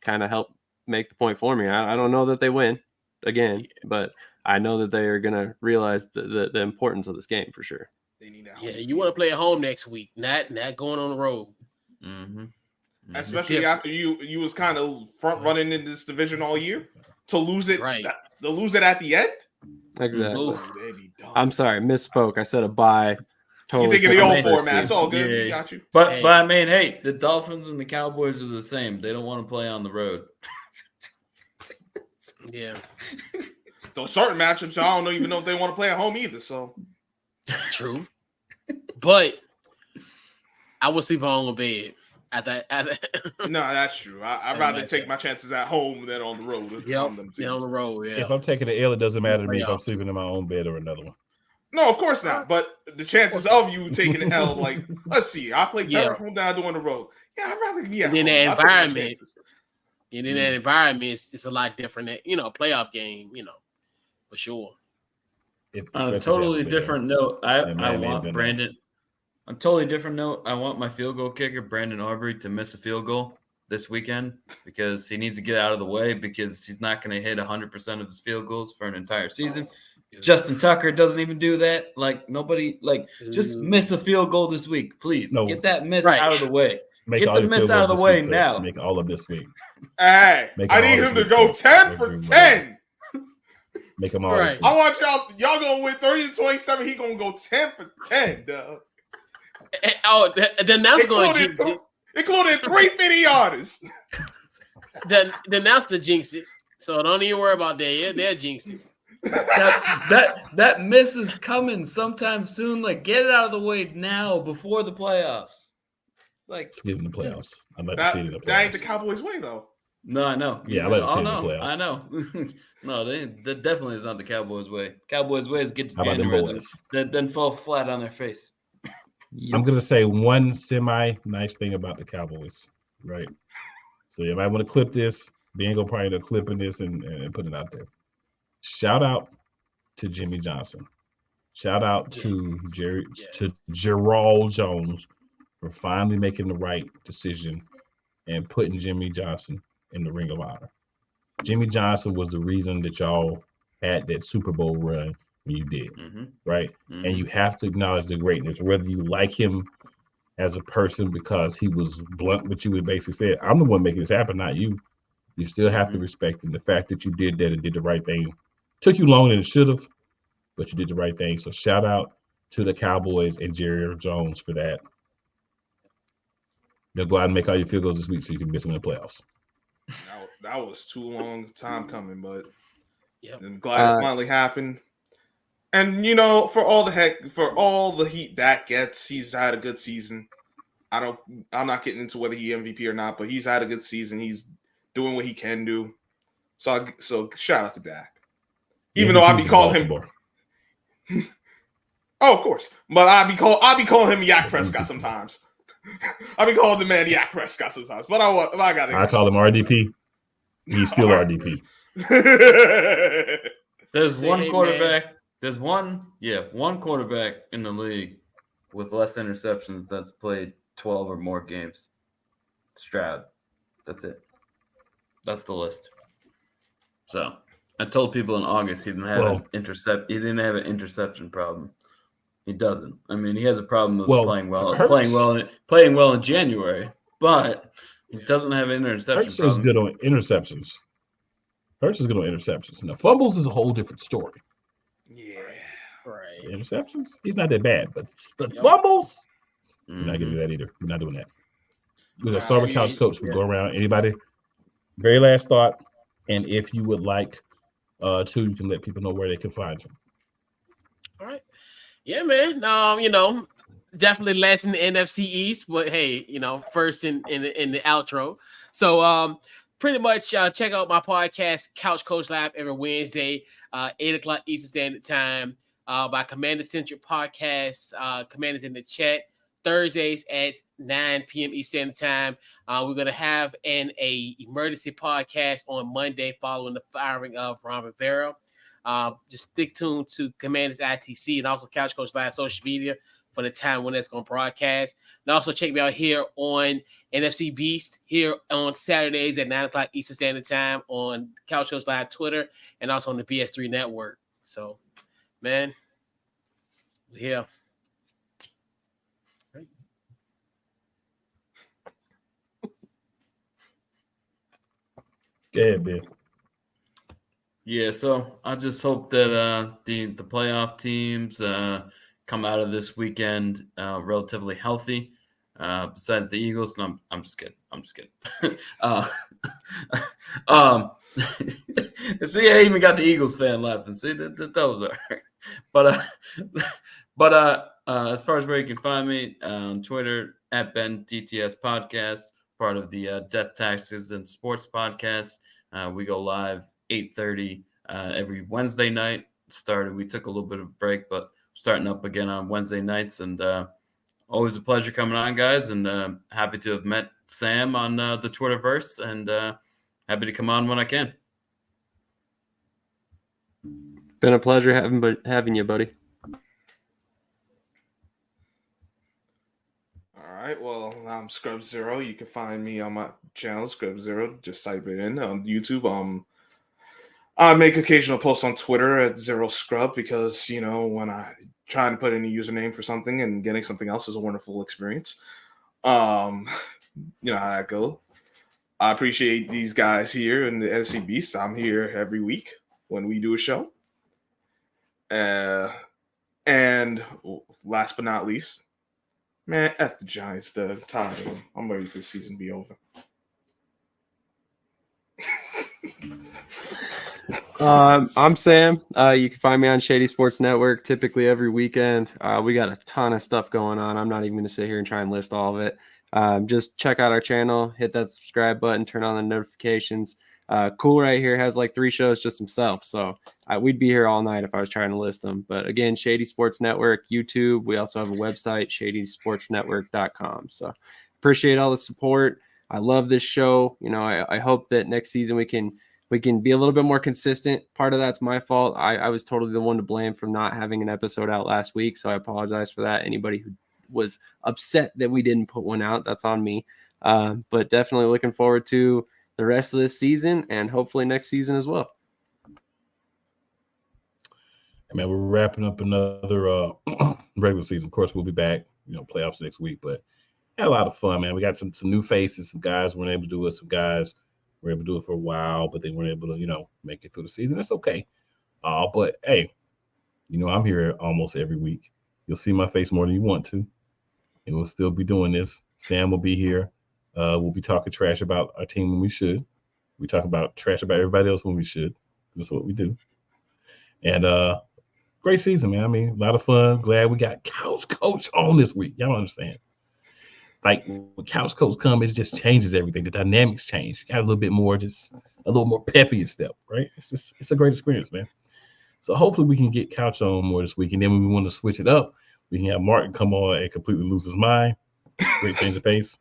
kind of helped make the point for me. I don't know that they win again, but I know that they are going to realize the importance of this game for sure. They need that. Yeah, you want to play at home next week, not going on the road. Mm-hmm. Especially after you was kind of front running in this division all year to lose it, to lose it at the end. Exactly. I'm sorry, misspoke. I said a bye. Totally. You think of the old format? It's all good. We got you. But I mean, hey, the Dolphins and the Cowboys are the same. They don't want to play on the road. Yeah. Those certain matchups, I don't even know if they want to play at home either. So true. But I would sleep on the bed at that. No, that's true. I'd rather take my chances at home than on the road. On the road, yeah. If I'm taking the L, it doesn't matter to me if I'm sleeping in my own bed or another one. No, of course not. But the chances of you taking the L, like, let's see, I play better at home than I do on the road. Yeah, I'd rather be at home. In that environment, and in that environment, it's a lot different. Playoff game, for sure. On a totally different note, I want Brandon. On a totally different note, I want my field goal kicker, Brandon Aubrey, to miss a field goal this weekend because he needs to get out of the way because he's not going to hit 100% of his field goals for an entire season. Justin Tucker doesn't even do that. Like, nobody, just miss a field goal this week, please. No. Get that miss out of the way. Get the miss out of the way now. Make all of this week. Hey, I need him to go 10 for 10. Make them all. Right. I want y'all gonna win 30-27. He gonna go 10 for 10, dog. Oh, then that's going to including 350 yards. Then that's the jinx it. So don't even worry about that. Yeah, they're jinxed it. That miss is coming sometime soon. Like, get it out of the way now before the playoffs. Like, get in the playoffs. I'd like to see it in the playoffs. That ain't the Cowboys' way, though. No, I know. Yeah, I'd like to see it in the playoffs. I know. No, that definitely is not the Cowboys' way. Cowboys' way is get to January, then fall flat on their face. I'm gonna say one semi-nice thing about the Cowboys, right? So you might want to clip this. Ben gonna probably end up clipping this and put it out there. Shout out to Jimmy Johnson. Shout out to Gerald Jones for finally making the right decision and putting Jimmy Johnson in the Ring of Honor. Jimmy Johnson was the reason that y'all had that Super Bowl run when you did, right? Mm-hmm. And you have to acknowledge the greatness, whether you like him as a person because he was blunt with you and basically said, I'm the one making this happen, not you. You still have to respect him. The fact that you did that and did the right thing took you longer than it should have, but you did the right thing. So shout out to the Cowboys and Jerry Jones for that. They'll go out and make all your field goals this week so you can miss them in the playoffs. That was too long time coming, but I'm glad it finally happened. And for all the heat that gets, he's had a good season. I'm not getting into whether he MVP or not, but he's had a good season. He's doing what he can do. So shout out to Dak. Even though I be calling him, oh, of course, but I be calling him Yak Prescott sometimes. I be calling the man Yak Prescott sometimes, but I call him RDP. He's still RDP. There's one quarterback. Man. There's one quarterback in the league with less interceptions that's played 12 or more games. Stroud. That's it. That's the list. So I told people in August he didn't have He didn't have an interception problem. He doesn't. I mean, he has a problem with playing well in January, but he doesn't have an interception problem. Hurts is good on interceptions. Now, fumbles is a whole different story. Yeah. Right. Interceptions, he's not that bad, but fumbles, you're not gonna do that either. We're not doing that. We're gonna start with couch coach. We go around. Anybody? Very last thought, and if you would like to, you can let people know where they can find you. All right. Yeah, man. Definitely last in the NFC East, but hey, first in the outro. So pretty much check out my podcast, Couch Coach Live, every Wednesday, 8 o'clock Eastern Standard Time, by Commander Centric Podcast, Commanders in the Chat, Thursdays at 9 p.m. Eastern Standard Time. We're going to have an emergency podcast on Monday following the firing of Ron Rivera. Just stick tuned to Commanders ITC and also Couch Coach Live social media for the time when that's going to broadcast. And also check me out here on NFC Beast here on Saturdays at 9 o'clock Eastern Standard Time on Couch Coach Live Twitter and also on the BS3 network. So, man, yeah. Go ahead, Bill. Yeah, so I just hope that the playoff teams come out of this weekend relatively healthy. Besides the Eagles, no, I'm just kidding. See, I even got the Eagles fan laughing. See, those are. But as far as where you can find me on Twitter at BenDTS Podcast, part of the Death Taxes and Sports Podcast. We go live 8:30 every Wednesday night. We took a little bit of a break, but starting up again on Wednesday nights. And always a pleasure coming on, guys. And happy to have met Sam on the Twitterverse. And happy to come on when I can. Been a pleasure having you, buddy. All right. Well, I'm Scrub Zero. You can find me on my channel, Scrub Zero. Just type it in on YouTube. I make occasional posts on Twitter at Zero Scrub because, when I try and put in a username for something and getting something else is a wonderful experience. You know how that goes. I appreciate these guys here in the NFC Beast. I'm here every week when we do a show. And last but not least, man, F the Giants, Doug. Tired of them. I'm ready for the season to be over. I'm Sam. You can find me on Shady Sports Network typically every weekend. We got a ton of stuff going on. I'm not even going to sit here and try and list all of it. Just check out our channel, hit that subscribe button, turn on the notifications. Cool right here has like 3 shows just himself. So we'd be here all night if I was trying to list them. But again, Shady Sports Network, YouTube. We also have a website, shadysportsnetwork.com. So appreciate all the support. I love this show. I hope that next season we can be a little bit more consistent. Part of that's my fault. I was totally the one to blame for not having an episode out last week. So I apologize for that. Anybody who was upset that we didn't put one out, that's on me. But definitely looking forward to the rest of this season and hopefully next season as well. Man, we're wrapping up another regular season. Of course, we'll be back, playoffs next week, but had a lot of fun, man. We got some new faces, some guys weren't able to do it, some guys were able to do it for a while, but they weren't able to, make it through the season. That's okay. But hey, I'm here almost every week. You'll see my face more than you want to, and we'll still be doing this. Sam will be here. We'll be talking trash about our team when we should. We talk about trash about everybody else when we should. That's what we do. And great season, man. I mean, a lot of fun. Glad we got Couch Coach on this week. Y'all understand. Like when Couch Coach comes, it just changes everything. The dynamics change. You got a little bit more, just a little more peppy step, right? It's a great experience, man. So hopefully we can get Couch on more this week. And then when we want to switch it up, we can have Martin come on and completely lose his mind. Great change of pace.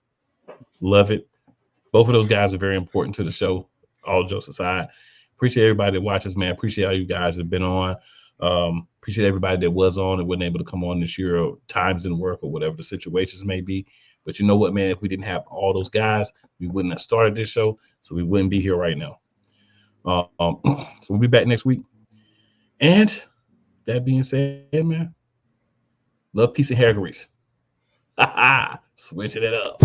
Love it. Both of those guys are very important to the show, all jokes aside. Appreciate everybody that watches, man. Appreciate all you guys that have been on. Appreciate everybody that was on and wasn't able to come on this year, or times didn't work, or whatever the situations may be. But you know what, man? If we didn't have all those guys, we wouldn't have started this show, so we wouldn't be here right now. So we'll be back next week. And that being said, man, love, peace, and hair grease. Switching it up.